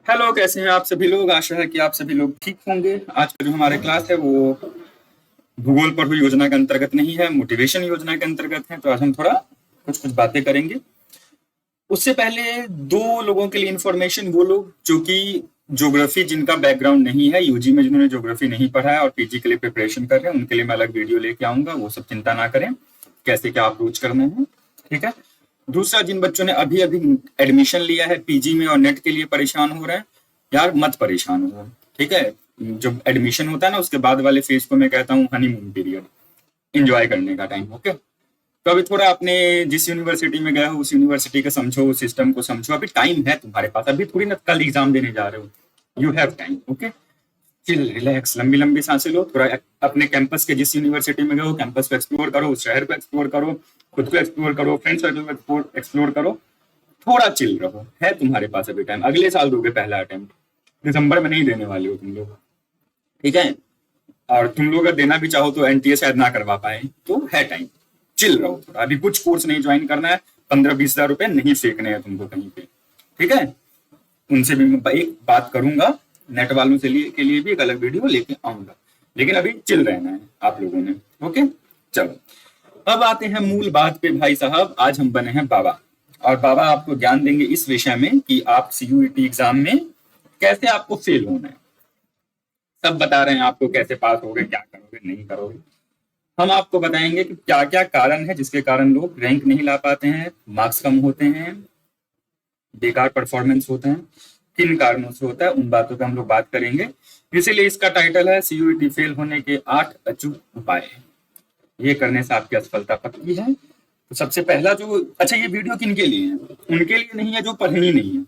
Hello, कैसे हैं आप सभी लोग। आशा है कि आप सभी लोग ठीक होंगे। आज का जो हमारा क्लास है वो भूगोल पर हुई योजना के अंतर्गत नहीं है, मोटिवेशन योजना के अंतर्गत है। तो आज हम थोड़ा कुछ कुछ बातें करेंगे। उससे पहले दो लोगों के लिए इंफॉर्मेशन, वो लोग जो कि ज्योग्राफी जिनका बैकग्राउंड नहीं है, यूजी में जिन्होंने ज्योग्राफी नहीं पढ़ा है और पीजी के लिए प्रिपरेशन कर रहे हैं, उनके लिए मैं अलग वीडियो लेके आऊंगा। वो सब चिंता ना करें, कैसे क्या अप्रोच करना है। ठीक है। दूसरा, जिन बच्चों ने अभी अभी एडमिशन लिया है पीजी में और नेट के लिए परेशान हो रहे हैं, यार मत परेशान हो। ठीक है। जब एडमिशन होता है ना, उसके बाद वाले फेज को मैं कहता हूँ हनीमून पीरियड, इंजॉय करने का टाइम। ओके। तो अभी थोड़ा अपने जिस यूनिवर्सिटी में गए हो उस यूनिवर्सिटी का समझो, उस सिस्टम को समझो। अभी टाइम है तुम्हारे पास, अभी थोड़ी ना कल एग्जाम देने जा रहे हो। You have time. Okay. Chill, relax, लंबी लंबी सांसें लो। थोड़ा अपने कैंपस के जिस यूनिवर्सिटी में गए हो कैंपस को एक्सप्लोर करो, उस शहर को एक्सप्लोर करो, खुद को एक्सप्लोर करो, फ्रेंड सर्कल को एक्सप्लोर करो। थोड़ा चिल रहो, है तुम्हारे पास अभी टाइम। अगले साल दोगे पहला अटेम्प्ट, दिसंबर में नहीं देने वाले हो तुम लोग। ठीक है। और तुम लोग अगर देना भी चाहो तो एनटीए शायद ना करवा पाए, तो है टाइम। चिल रहो थोड़ा। अभी कुछ कोर्स नहीं ज्वाइन करना है, 15-20 हज़ार रुपए नहीं फेंकने हैं तुमको कहीं पे। ठीक है। उनसे भी मैं एक बात करूंगा, नेट वालों के लिए भी एक अलग वीडियो लेके आऊंगा। लेकिन अभी चिल रहना है आप लोगों ने। ओके। चलो, अब आते हैं मूल बात पे भाई साहब। आज हम बने हैं बाबा, और बाबा आपको ज्ञान देंगे इस विषय में कि आप सीयूईटी एग्जाम में कैसे आपको फेल होना है। सब बता रहे हैं आपको कैसे पास होगे, क्या करोगे नहीं करोगे। हम आपको बताएंगे कि क्या क्या कारण है जिसके कारण लोग रैंक नहीं ला पाते हैं, मार्क्स कम होते हैं, बेकार परफॉर्मेंस होते हैं, किन कारणों से होता है, उन बातों पे हम लोग बात करेंगे। इसीलिए इसका टाइटल है सीयूईटी फेल होने के 8 अचूक उपाय। ये करने से आपकी असफलता पक्की है। तो सबसे पहला जो, अच्छा ये वीडियो किन के लिए है? उनके लिए नहीं है जो पढ़े ही नहीं है।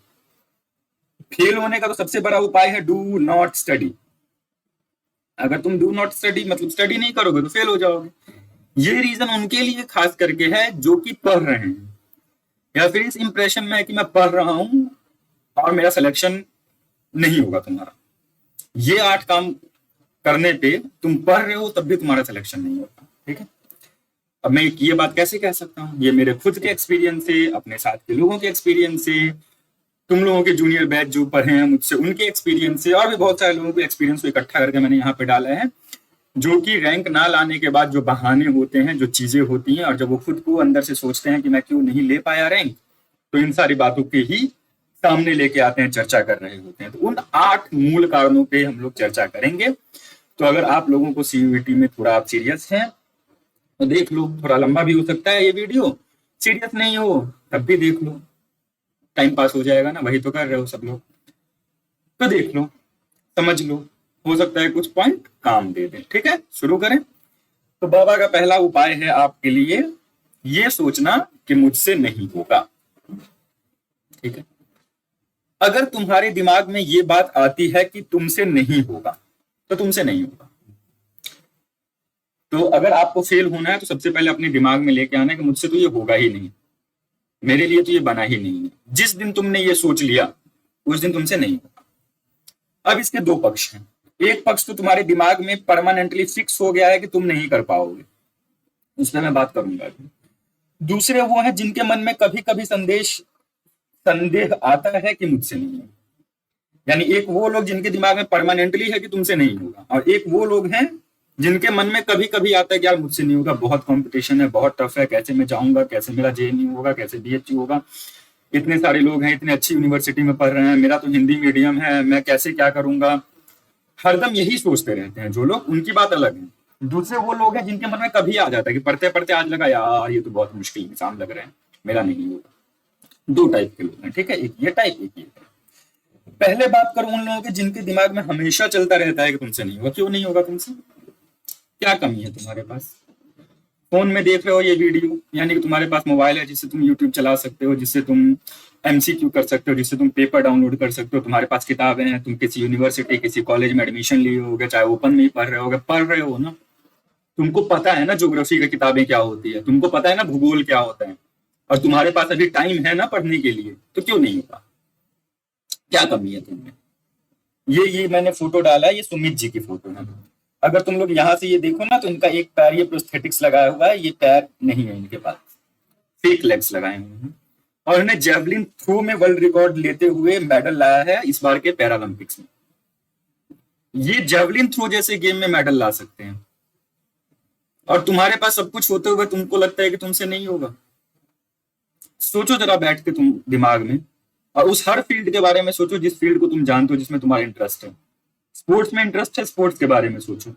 फेल होने का तो सबसे बड़ा उपाय है डू नॉट स्टडी। अगर तुम डू नॉट स्टडी मतलब स्टडी नहीं करोगे तो फेल हो जाओगे। ये रीजन उनके लिए खास करके है जो कि पढ़ रहे हैं, या फिर इस इंप्रेशन में है कि मैं पढ़ रहा हूं और मेरा सिलेक्शन नहीं होगा तुम्हारा। ये 8 काम करने पे तुम पढ़ रहे हो तब भी तुम्हारा सिलेक्शन नहीं होगा। ठीक है। अब मैं ये बात कैसे कह सकता हूँ? ये मेरे खुद के एक्सपीरियंस से, अपने साथ के लोगों के एक्सपीरियंस से, तुम लोगों के जूनियर बैच जो पढ़े हैं मुझसे उनके एक्सपीरियंस से, और भी बहुत सारे लोगों के एक्सपीरियंस को इकट्ठा करके मैंने यहाँ पे डाला है। जो कि रैंक ना लाने के बाद जो बहाने होते हैं, जो चीजें होती हैं, और जब वो खुद को अंदर से सोचते हैं कि मैं क्यों नहीं ले पाया रैंक, तो इन सारी बातों के ही सामने लेके आते हैं, चर्चा कर रहे होते हैं। तो उन 8 मूल कारणों पे हम लोग चर्चा करेंगे। तो अगर आप लोगों को सीयूईटी में थोड़ा आप सीरियस हैं तो देख लो। थोड़ा लंबा भी हो सकता है ये वीडियो, सीरियस नहीं हो तब भी देख लो, टाइम पास हो जाएगा ना, वही तो कर रहे हो सब लोग। तो देख लो, समझ लो, हो सकता है कुछ पॉइंट काम दे दे। ठीक है, शुरू करें। तो बाबा का पहला उपाय है आपके लिए ये सोचना कि मुझसे नहीं होगा। ठीक है। अगर तुम्हारे दिमाग में ये बात आती है कि तुमसे नहीं होगा, तो तुमसे नहीं होगा। तो अगर आपको फेल होना है तो सबसे पहले अपने दिमाग में लेके आना है कि मुझसे तो ये होगा ही नहीं, मेरे लिए तो ये बना ही नहीं है। जिस दिन तुमने ये सोच लिया उस दिन तुमसे नहीं होगा। अब इसके दो पक्ष हैं। एक पक्ष तो तुम्हारे दिमाग में परमानेंटली फिक्स हो गया है कि तुम नहीं कर पाओगे, उस पर मैं बात करूंगा अभी। दूसरे वो हैं जिनके मन में कभी कभी संदेह आता है कि मुझसे नहीं है। यानी एक वो लोग जिनके दिमाग में परमानेंटली है कि तुमसे नहीं होगा, और एक वो लोग हैं जिनके मन में कभी कभी आता है कि यार मुझसे नहीं होगा, बहुत कंपटीशन है, बहुत टफ है, कैसे मैं जाऊंगा, कैसे मेरा जेएनयू होगा, कैसे बीएचयू होगा, इतने सारे लोग हैं, इतने अच्छी यूनिवर्सिटी में पढ़ रहे हैं, मेरा तो हिंदी मीडियम है, मैं कैसे क्या करूंगा। हरदम यही सोचते रहते हैं जो लोग, उनकी बात अलग है। दूसरे वो लोग हैं जिनके मन में कभी आ जाता है कि पढ़ते पढ़ते आज लगा यार ये तो बहुत मुश्किल एग्जाम लग रहे हैं, मेरा नहीं होगा। दो टाइप के लोग हैं। ठीक है, एक ये टाइप, एक ये टाइप। पहले बात करूं उन लोगों के जिनके दिमाग में हमेशा चलता रहता है कि तुमसे नहीं होगा। क्यों नहीं होगा तुमसे? क्या कमी है तुम्हारे पास? फोन में देख रहे हो ये वीडियो, यानी कि तुम्हारे पास मोबाइल है जिससे तुम यूट्यूब चला सकते हो, जिससे तुम एमसीक्यू कर सकते हो, जिससे तुम पेपर डाउनलोड कर सकते हो, तुम्हारे पास किताबें हैं, तुम किसी यूनिवर्सिटी किसी कॉलेज में एडमिशन लिए होगे, चाहे ओपन में ही पढ़ रहे हो ना। तुमको पता है ना ज्योग्राफी की किताबें क्या होती है, तुमको पता है ना भूगोल क्या होता है, और तुम्हारे पास अभी टाइम है ना पढ़ने के लिए, तो क्यों नहीं होगा? क्या कमी है तुमने? ये मैंने फोटो डाला है, ये सुमित जी की फोटो है। अगर तुम लोग यहाँ से ये देखो ना तो इनका एक पैर ये प्रोस्थेटिक्स लगाया हुआ है, ये पैर नहीं है इनके पास, फेक लेग्स लगाए हुए हैं। और उन्हें जेवलिन थ्रो में वर्ल्ड रिकॉर्ड लेते हुए मेडल लाया है इस बार के पैरालंपिक्स में। ये जेवलिन थ्रो जैसे गेम में मेडल ला सकते हैं, और तुम्हारे पास सब कुछ होते हुए तुमको लगता है कि तुमसे नहीं होगा। सोचो जरा बैठ के तुम दिमाग में, और उस हर फील्ड के बारे में सोचो जिस फील्ड को तुम जानते हो, जिसमें तुम्हारा इंटरेस्ट है। स्पोर्ट्स में इंटरेस्ट है, स्पोर्ट्स के बारे में सोचो।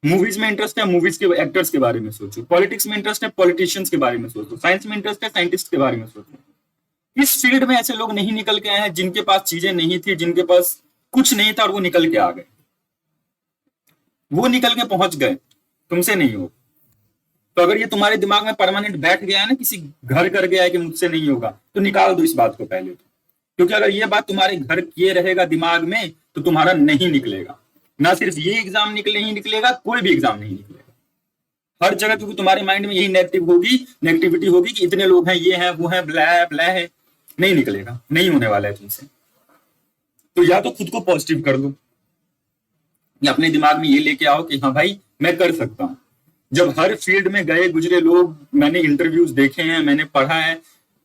मूवीज में इंटरेस्ट है, मूवीज के एक्टर्स के बारे में सोचो। पॉलिटिक्स में इंटरेस्ट है, पॉलिटिशियंस के बारे में सोचो। साइंस में इंटरेस्ट है, साइंटिस्ट के बारे में सोचो। इस फील्ड में ऐसे लोग नहीं निकल के आए हैं जिनके पास चीजें नहीं थी, जिनके पास कुछ नहीं था और वो निकल के आ गए। वो निकल के पहुंच गए, तुमसे नहीं हो। तो अगर ये तुम्हारे दिमाग में परमानेंट बैठ गया है ना, किसी घर कर गया है कि मुझसे नहीं होगा, तो निकाल दो इस बात को पहले तो। क्योंकि अगर ये बात तुम्हारे घर किए रहेगा दिमाग में, तो तुम्हारा नहीं निकलेगा। ना सिर्फ ये एग्जाम नहीं निकलेगा, कोई भी एग्जाम नहीं निकलेगा हर जगह, क्योंकि तुम्हारे माइंड में यही नेगेटिविटी होगी कि इतने लोग हैं, ये हैं, वो हैं, ब्ला है। नहीं निकलेगा, नहीं होने वाला है तुमसे। तो या तो खुद को पॉजिटिव कर लो, या अपने दिमाग में ये लेके आओ कि हाँ भाई मैं कर सकता हूं। जब हर फील्ड में गए गुजरे लोग, मैंने इंटरव्यूज देखे हैं, मैंने पढ़ा है,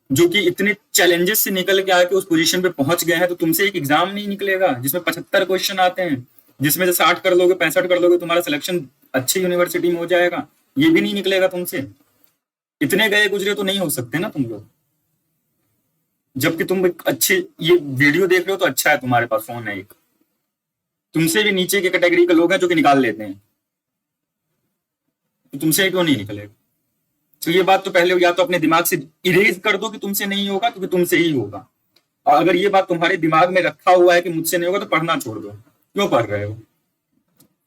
जो कि इतने चैलेंजेस से निकल के आके उस पोजीशन पे पहुंच गए हैं, तो तुमसे एक एग्जाम नहीं निकलेगा जिसमें 75 क्वेश्चन आते हैं, जिसमें से 60 कर लोगे, 65 कर लोगे, तुम्हारा सिलेक्शन अच्छी यूनिवर्सिटी में हो जाएगा। ये भी नहीं निकलेगा तुमसे। इतने गए गुजरे तो नहीं हो सकते ना तुम लोग। जबकि तुम अच्छे ये वीडियो देख रहे हो तो अच्छा है तुम्हारे पास फोन है एक। तुमसे भी नीचे की कैटेगरी के लोग हैं जो कि निकाल लेते हैं, तो तुमसे क्यों नहीं निकलेगा? तो ये बात तो पहले या तो अपने दिमाग से इरेज कर दो कि तुमसे नहीं होगा, क्योंकि तुमसे ही होगा। और अगर ये बात तुम्हारे दिमाग में रखा हुआ है कि मुझसे नहीं होगा, तो पढ़ना छोड़ दो। क्यों पढ़ रहे हो?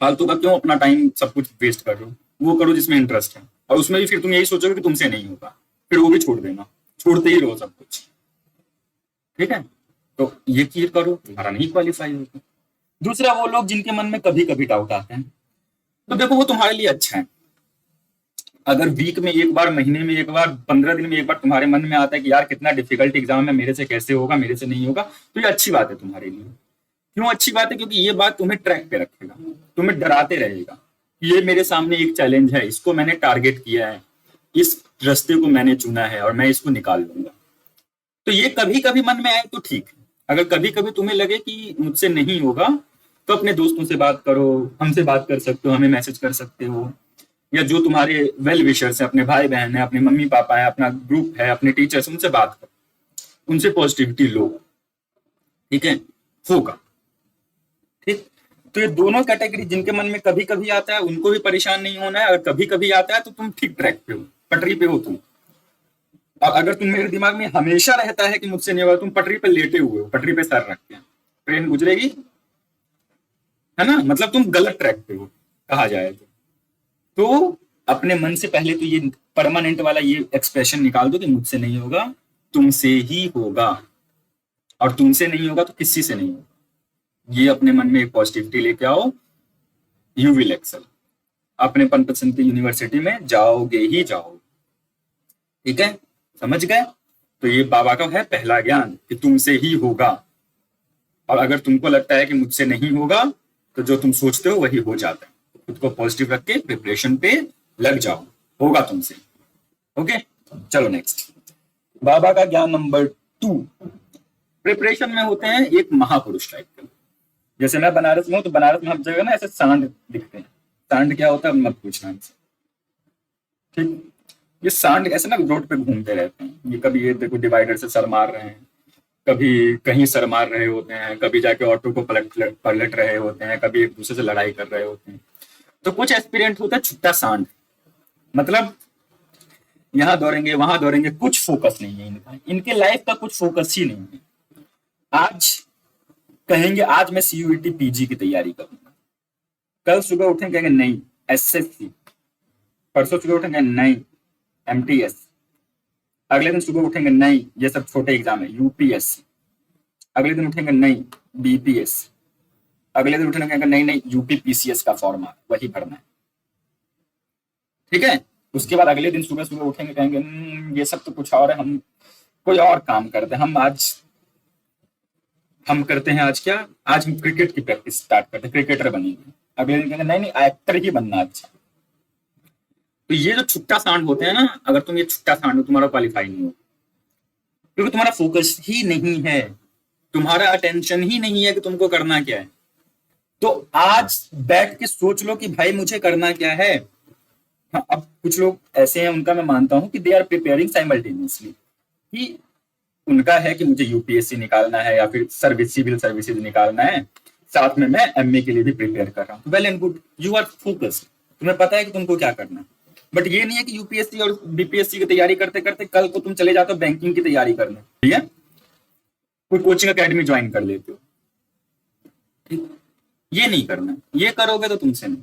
फालतू का क्यों अपना टाइम सब कुछ वेस्ट कर रहे हो? वो करो जिसमें इंटरेस्ट है, और उसमें भी फिर तुम यही सोचोगे कि तुमसे नहीं होगा, फिर वो भी छोड़ देना। छोड़ते ही रहो सब कुछ, ठीक है? तो ये चीज करो, तुम्हारा नहीं क्वालिफाई होगा। दूसरा, वो लोग जिनके मन में कभी कभी डाउट आते हैं, तो देखो वो तुम्हारे लिए अच्छा है। अगर वीक में एक बार, महीने में एक बार, 15 दिन में एक बार तुम्हारे मन में आता है कि यार कितना डिफिकल्ट एग्जाम है, मेरे से कैसे होगा, मेरे से नहीं होगा, तो ये अच्छी बात है तुम्हारे लिए। क्यों अच्छी बात है? क्योंकि ये बात तुम्हें ट्रैक पे रखेगा, तुम्हें डराते रहेगा। ये मेरे सामने एक चैलेंज है, इसको मैंने टारगेट किया है, इस रास्ते को मैंने चुना है और मैं इसको निकाल लूंगा। तो ये कभी कभी मन में आए तो ठीक है। अगर कभी कभी तुम्हें लगे कि मुझसे नहीं होगा, तो अपने दोस्तों से बात करो, हमसे बात कर सकते हो, हमें मैसेज कर सकते हो, या जो तुम्हारे वेल विशर्स हैं, अपने भाई बहन है, अपने मम्मी पापा है, अपना ग्रुप है, अपने टीचर्स, उनसे बात करो, उनसे पॉजिटिविटी लो, ठीक है? होगा, ठीक। तो ये दोनों कैटेगरी, जिनके मन में कभी कभी आता है उनको भी परेशान नहीं होना है, अगर कभी कभी आता है तो तुम ठीक ट्रैक पे हो, पटरी पे हो तुम। और अगर तुम, मेरे दिमाग में हमेशा रहता है कि मुझसे नहीं होगा, तुम पटरी पे लेटे हुए हो, पटरी पे सर रख के, ट्रेन गुजरेगी, है ना? मतलब तुम गलत ट्रैक पे हो, कहा जाए तो अपने मन से पहले तो ये परमानेंट वाला ये एक्सप्रेशन निकाल दो कि मुझसे नहीं होगा, तुमसे ही होगा, और तुमसे नहीं होगा तो किसी से नहीं होगा। ये अपने मन में एक पॉजिटिविटी लेके आओ, यू विल एक्सेल। अपने मनपसंद की यूनिवर्सिटी में जाओगे ही जाओ, ठीक है? समझ गए? तो ये बाबा का है पहला ज्ञान कि तुमसे ही होगा। और अगर तुमको लगता है कि मुझसे नहीं होगा, तो जो तुम सोचते हो वही हो जाता है। खुद को पॉजिटिव रख के प्रिपरेशन पे लग जाओ, होगा तुमसे। ओके, चलो नेक्स्ट। बाबा का ज्ञान नंबर 2, प्रिपरेशन में होते हैं एक महापुरुष टाइप के। जैसे मैं बनारस में हूँ, तो बनारस में हर जगह ना ऐसे सांड दिखते हैं। सांड क्या होता है मत पूछना, ठीक? ये सांड ऐसे ना रोड पे घूमते रहते हैं। ये कभी ये देखो डिवाइडर से सर मार रहे हैं, कभी कहीं सर मार रहे होते हैं, कभी जाके ऑटो को पलट रहे होते हैं, कभी एक दूसरे से लड़ाई कर रहे होते हैं। तो कुछ एस्पिरेंट होता है छुट्टा सांड, मतलब यहाँ दौड़ेंगे वहां दौड़ेंगे, कुछ फोकस नहीं है इनका, इनके लाइफ का कुछ फोकस ही नहीं है। आज कहेंगे आज मैं CUET PG की तैयारी करूंगा, कल सुबह उठेंगे कहेंगे नहीं SSC, परसों सुबह उठेंगे नहीं MTS, अगले दिन सुबह उठेंगे नहीं ये सब छोटे एग्जाम है UPSC, अगले दिन उठेंगे नहीं BPS, अगले दिन उठेंगे कहेंगे नहीं नहीं UPPCS का फॉर्म वही भरना है, ठीक है? उसके बाद अगले दिन सुबह सुबह उठेंगे कहेंगे ये सब तो कुछ और है, हम कोई और काम करते हैं, हम करते हैं आज क्या, आज हम क्रिकेट की प्रैक्टिस स्टार्ट करते हैं, क्रिकेटर बनेंगे। अगले दिन कहेंगे नहीं नहीं एक्टर ही बनना अच्छा। तो ये जो छुट्टा सांड होते हैं ना, अगर तुम ये छुट्टा सांड हो, तुम्हारा क्वालिफाई नहीं हो, क्योंकि तुम्हारा फोकस ही नहीं है, तुम्हारा अटेंशन ही नहीं है कि तुमको करना क्या है। तो आज बैठ के सोच लो कि भाई मुझे करना क्या है। हाँ, अब कुछ लोग ऐसे हैं, उनका मैं मानता हूं कि दे आर प्रिपेयरिंग साइमल्टेनियसली, कि उनका है कि मुझे यूपीएससी निकालना है या फिर सर्विस, सिविल सर्विसेज निकालना है, साथ में मैं एमए के लिए भी प्रिपेयर कर रहा हूँ। Well and good, you are focused, तुम्हें पता है कि तुमको क्या करना है। बट ये नहीं है कि यूपीएससी और बीपीएससी की तैयारी करते करते कल को तुम चले जाते हो बैंकिंग की तैयारी करने, ठीक है, कोई कोचिंग अकेडमी ज्वाइन कर लेते हो। ठीक, ये नहीं करना, ये करोगे तो तुमसे नहीं।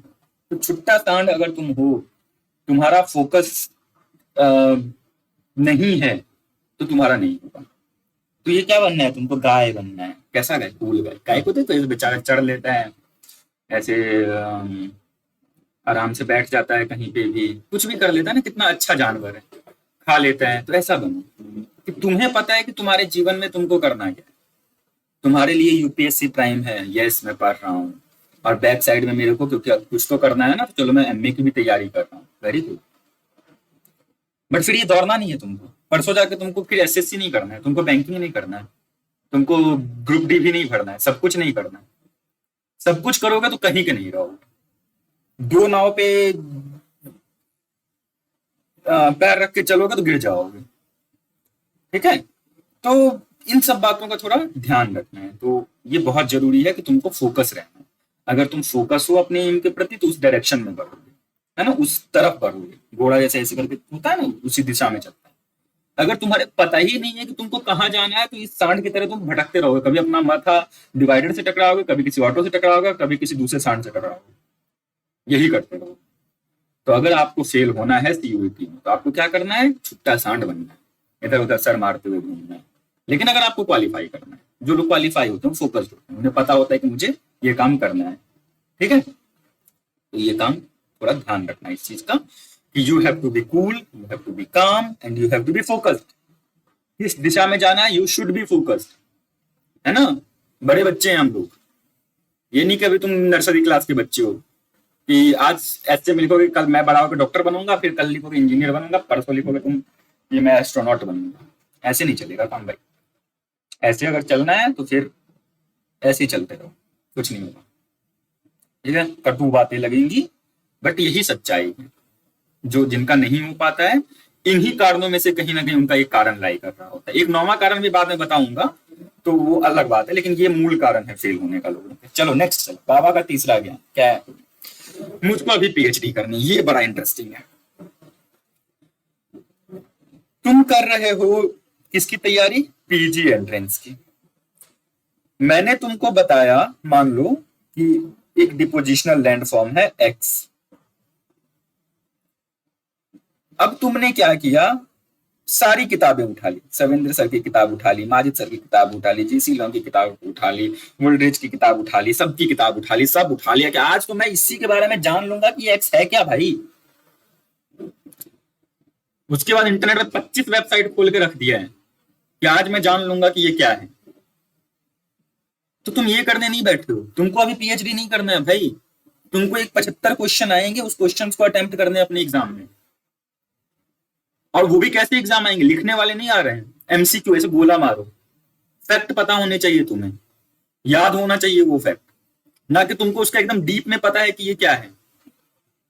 तो छुट्टा सांड अगर तुम हो, तुम्हारा फोकस नहीं है, तो तुम्हारा नहीं होगा। तो ये क्या बनना है तुमको? गाय बनना है। कैसा गाय? Cool guy. गाय को तो ऐसे बेचारा चढ़ लेता है ऐसे, आराम से बैठ जाता है, कहीं पे भी कुछ भी कर लेता है ना, कितना अच्छा जानवर है, खा लेता है। तो ऐसा बनो कि तुम्हें पता है कि तुम्हारे जीवन में तुमको करना क्या है। तुम्हारे लिए यूपीएससी प्राइम है, यस मैं पढ़ रहा हूँ, और बैक साइड में मेरे को क्योंकि कुछ तो करना है ना, तो चलो मैं एमए की भी तैयारी कर रहा हूँ, वेरी गुड। बट फिर ये दौड़ना नहीं है तुमको, परसों जाके तुमको फिर एसएससी नहीं करना है, तुमको बैंकिंग नहीं करना है, तुमको ग्रुप डी भी नहीं भरना है, सब कुछ नहीं करना है। सब कुछ करोगे तो कहीं के नहीं रहोगे। दो नाव पे पैर रख के चलोगे तो गिर जाओगे। ठीक है, तो इन सब बातों का थोड़ा ध्यान रखना है। तो ये बहुत जरूरी है कि तुमको फोकस रहना है। अगर तुम फोकस हो अपने एम के प्रति तो उस डायरेक्शन में बढ़ोगे, है ना, उस तरफ बढ़ोगे। घोड़ा जैसे ऐसे करके होता है ना, उसी दिशा में चलता है। अगर तुम्हारे पता ही नहीं है कि तुमको कहाँ जाना है, तो इस सांड की तरह तुम भटकते रहोगे। कभी अपना माथा डिवाइडर से टकराओगे, कभी किसी ऑटो से टकराओगे, कभी किसी दूसरे सांड से टकराओगे, यही करते रहोगे। तो अगर आपको फेल होना है सीयूईटी में, तो आपको क्या करना है? छुट्टा सांड बनना है, इधर उधर सर मारते हुए घूमना है। लेकिन अगर आपको क्वालिफाई करना है, जो लोग क्वालिफाई होते हैं फोकस्ड होते हैं, उन्हें पता होता है कि मुझे ये काम करना है। ठीक है, तो ये काम थोड़ा ध्यान रखना है इस चीज का, कि you have to be cool, you have to be calm and you have to be focused. इस दिशा में जाना है, यू शुड बी फोकस्ड, है ना। बड़े बच्चे हैं हम लोग, ये नहीं कि अभी तुम नर्सरी क्लास के बच्चे हो कि आज ऐसे में लिखोगे कल मैं बड़ा होकर डॉक्टर बनूंगा, फिर कल लिखोगे इंजीनियर बनूंगा, परसों लिखोगे तुम ये मैं एस्ट्रोनॉट बनूंगा। ऐसे नहीं चलेगा काम भाई। ऐसे अगर चलना है तो फिर ऐसे ही चलते रहो, कुछ नहीं होगा। ठीक है, कटु बातें लगेंगी, बट यही सच्चाई है। जो जिनका नहीं हो पाता है, इन्हीं कारणों में से कहीं ना कहीं उनका एक कारण लाई कर रहा होता है। एक नौवां कारण भी बाद में बताऊंगा, तो वो अलग बात है, लेकिन ये मूल कारण है फेल होने का लोगों का। चलो नेक्स्ट, चलो बाबा का तीसरा ज्ञान क्या है? मुझको अभी पीएचडी करनी, ये बड़ा इंटरेस्टिंग है। तुम कर रहे हो किसकी तैयारी? पीजी एंट्रेंस की। मैंने तुमको बताया, मान लो कि एक डिपोजिशनल लैंड फॉर्म है एक्स। अब तुमने क्या किया? सारी किताबें उठा ली, सवेंद्र सर की किताब उठा ली, माजिद सर की किताब उठा ली, जीसी लॉन्ग की किताब उठा ली, वुलड्रिज की किताब उठा ली, सबकी किताब उठा ली, सब उठा लिया कि आज तो मैं इसी के बारे में जान लूंगा कि एक्स है क्या भाई। उसके बाद इंटरनेट पर 25 वेबसाइट खोल के रख दिया है कि आज मैं जान लूंगा कि ये क्या है। तो तुम ये करने नहीं बैठे हो, तुमको अभी पीएचडी नहीं करना है भाई। तुमको एक 75 क्वेश्चन आएंगे, उस क्वेश्चन को अटेम्प्ट करने अपने एग्जाम में। और वो भी कैसे एग्जाम आएंगे? लिखने वाले नहीं आ रहे हैं, एमसीक्यू, ऐसे गोला मारो। फैक्ट पता होने चाहिए, तुम्हें याद होना चाहिए वो फैक्ट, ना कि तुमको उसका एकदम डीप में पता है कि ये क्या है।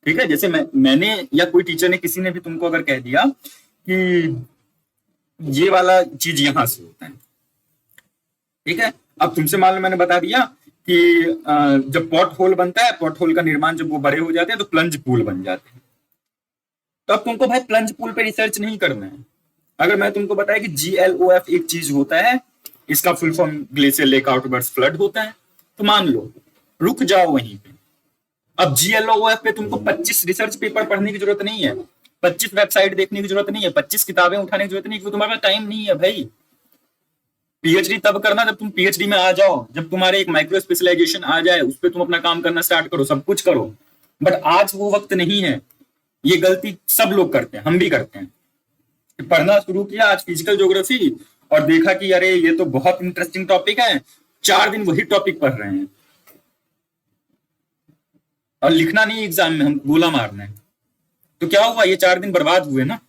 ठीक है, जैसे मैंने या कोई टीचर ने, किसी ने भी तुमको अगर कह दिया कि ये वाला चीज यहां से होता है, ठीक है, अब तुमसे मान लो मैंने बता दिया कि जब पॉट होल बनता है, पॉट होल का निर्माण जब वो बड़े हो जाते हैं तो प्लंज पूल बन जाते हैं। तो अब तुमको भाई प्लंज पूल पे रिसर्च नहीं करना है। अगर मैं तुमको बताया कि GLOF एक चीज होता है, इसका full form glacier lake outburst flood होता है, तो मान लो रुक जाओ वहीं पे। अब GLOF पे तुमको 25 रिसर्च पेपर पढ़ने की जरूरत नहीं है, 25 वेबसाइट देखने की जरूरत नहीं है, 25 किताबें उठाने की जरूरत नहीं है, क्योंकि तुम्हारे पास टाइम नहीं है भाई। पीएचडी तब करना जब तुम पीएचडी में आ जाओ, जब तुम्हारे एक माइक्रो स्पेशलाइजेशन आ जाए, उस पर तुम अपना काम करना स्टार्ट करो, सब कुछ करो। बट आज वो वक्त नहीं है। ये गलती सब लोग करते हैं, हम भी करते हैं। पढ़ना शुरू किया आज फिजिकल ज्योग्राफी, और देखा कि अरे ये तो बहुत इंटरेस्टिंग टॉपिक है, 4 दिन वही टॉपिक पढ़ रहे हैं, और लिखना नहीं एग्जाम में, हम गोला मारना है। तो क्या हुआ? ये 4 दिन बर्बाद हुए ना।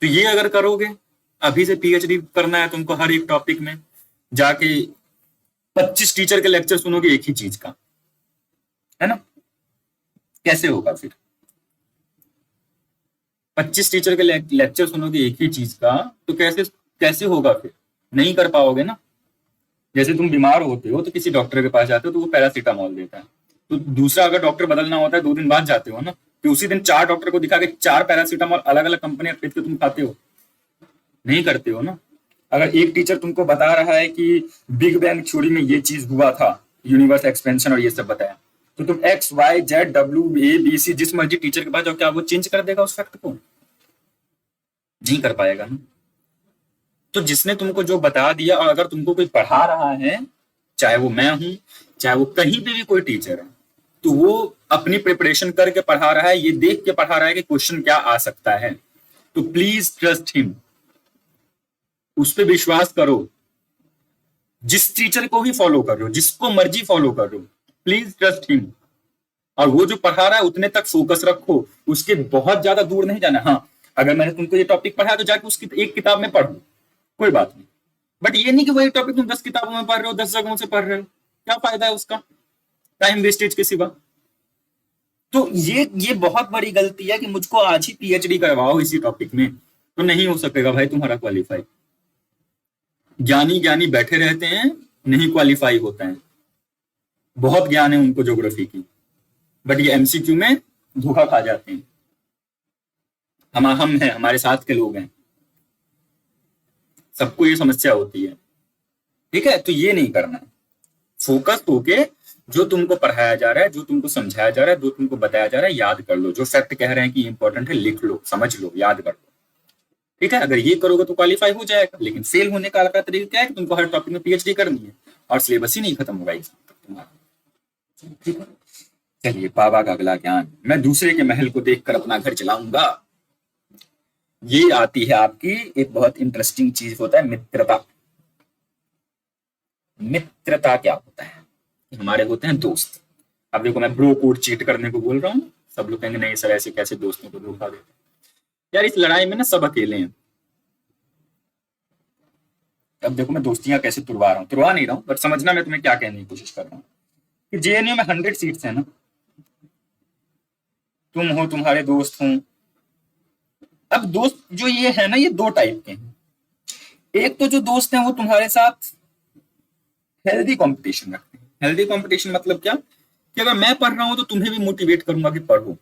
तो ये अगर करोगे, अभी से पीएचडी करना है तुमको हर एक टॉपिक में, जाके 25 टीचर के लेक्चर सुनोगे एक ही चीज का, है ना? कैसे होगा फिर? 25 टीचर के लेक्चर सुनोगे एक ही चीज का, तो कैसे कैसे होगा फिर? नहीं कर पाओगे ना। जैसे तुम बीमार होते हो तो किसी डॉक्टर के पास जाते हो तो वो पैरासीटामोल देता है, तो दूसरा अगर डॉक्टर बदलना होता है 2 दिन बाद जाते हो ना, कि उसी दिन 4 डॉक्टर को दिखा के 4 पैरासीटामोल अलग अलग कंपनियां खरीद के तुम खाते हो? नहीं करते हो ना। अगर एक टीचर तुमको बता रहा है कि बिग बैंग थ्योरी में ये चीज हुआ था, यूनिवर्स एक्सपेंशन और ये सब बताया, तो तुम X Y Z W A B C जिस मर्जी टीचर के पास जाओ, क्या वो चेंज कर देगा उस फैक्ट को? नहीं कर पाएगा ना। तो जिसने तुमको जो बता दिया, और अगर तुमको कोई पढ़ा रहा है, चाहे वो मैं हूं, चाहे वो कहीं पे भी कोई टीचर है, तो वो अपनी प्रिपरेशन करके पढ़ा रहा है, ये देख के पढ़ा रहा है कि क्वेश्चन क्या आ सकता है, तो प्लीज ट्रस्ट हिम, उस पर विश्वास करो। जिस टीचर को भी फॉलो कर रहे हो, जिसको मर्जी फॉलो कर रहे हो, प्लीज ट्रस्ट हिम। और वो जो पढ़ा रहा है उतने तक फोकस रखो, उसके बहुत ज्यादा दूर नहीं जाना। हाँ, अगर मैंने तुमको ये टॉपिक पढ़ाया तो जाके उसकी एक किताब में पढ़ो, कोई बात नहीं, बट ये नहीं कि वही टॉपिक तुम 10 किताबों में पढ़ रहे हो, 10 जगहों से पढ़ रहे हो, क्या फायदा है उसका, टाइम वेस्टेज के सिवा। तो ये बहुत बड़ी गलती है कि मुझको आज ही पीएचडी करवाओ इसी टॉपिक में, तो नहीं हो सकेगा भाई तुम्हारा क्वालिफाई। ज्ञानी ज्ञानी बैठे रहते हैं, नहीं क्वालिफाई होता है। बहुत ज्ञान है उनको ज्योग्राफी की, बट ये एमसीक्यू में धोखा खा जाते हैं। हम हैं, हमारे साथ के लोग हैं, सबको ये समस्या होती है। ठीक है, तो ये नहीं करना है। फोकस होके जो तुमको पढ़ाया जा रहा है, जो तुमको समझाया जा रहा है, जो तुमको बताया जा रहा है, याद कर लो। जो फैक्ट कह रहे हैं कि इंपॉर्टेंट है, लिख लो, समझ लो, याद कर लो। ठीक है, अगर ये करोगे तो क्वालिफाई हो जाएगा। लेकिन फेल होने का तरीका क्या है कि तुमको हर टॉपिक में पीएचडी करनी है और सिलेबस ही नहीं खत्म होगा तुम्हारा। ठीक है, चलिए, बाबा का अगला ज्ञान, मैं दूसरे के महल को देखकर अपना घर चलाऊंगा। ये आती है आपकी एक बहुत इंटरेस्टिंग चीज, होता है मित्रता। मित्रता क्या होता है? हमारे होते हैं दोस्त। अब देखो, मैं ब्रो कोड चीट करने को बोल रहा हूँ, सब लोग कहेंगे नहीं सर ऐसे कैसे दोस्तों को धोखा देते हैं। यार, इस लड़ाई में ना सब अकेले हैं। अब देखो, मैं दोस्तियां कैसे तुड़वा नहीं रहा हूँ, बट समझना मैं तुम्हें क्या कहने की कोशिश कर रहा हूँ कि जेएनयू में 100 सीट्स है ना, तुम हो, तुम्हारे दोस्त हो। अब दोस्त जो ये है ना, ये 2 टाइप के हैं। एक तो जो दोस्त हैं वो तुम्हारे साथ हेल्दी कंपटीशन रखते हैं। हेल्दी कंपटीशन मतलब क्या कि अगर मैं पढ़ रहा हूं तो तुम्हें भी मोटिवेट करूंगा कि पढ़ो,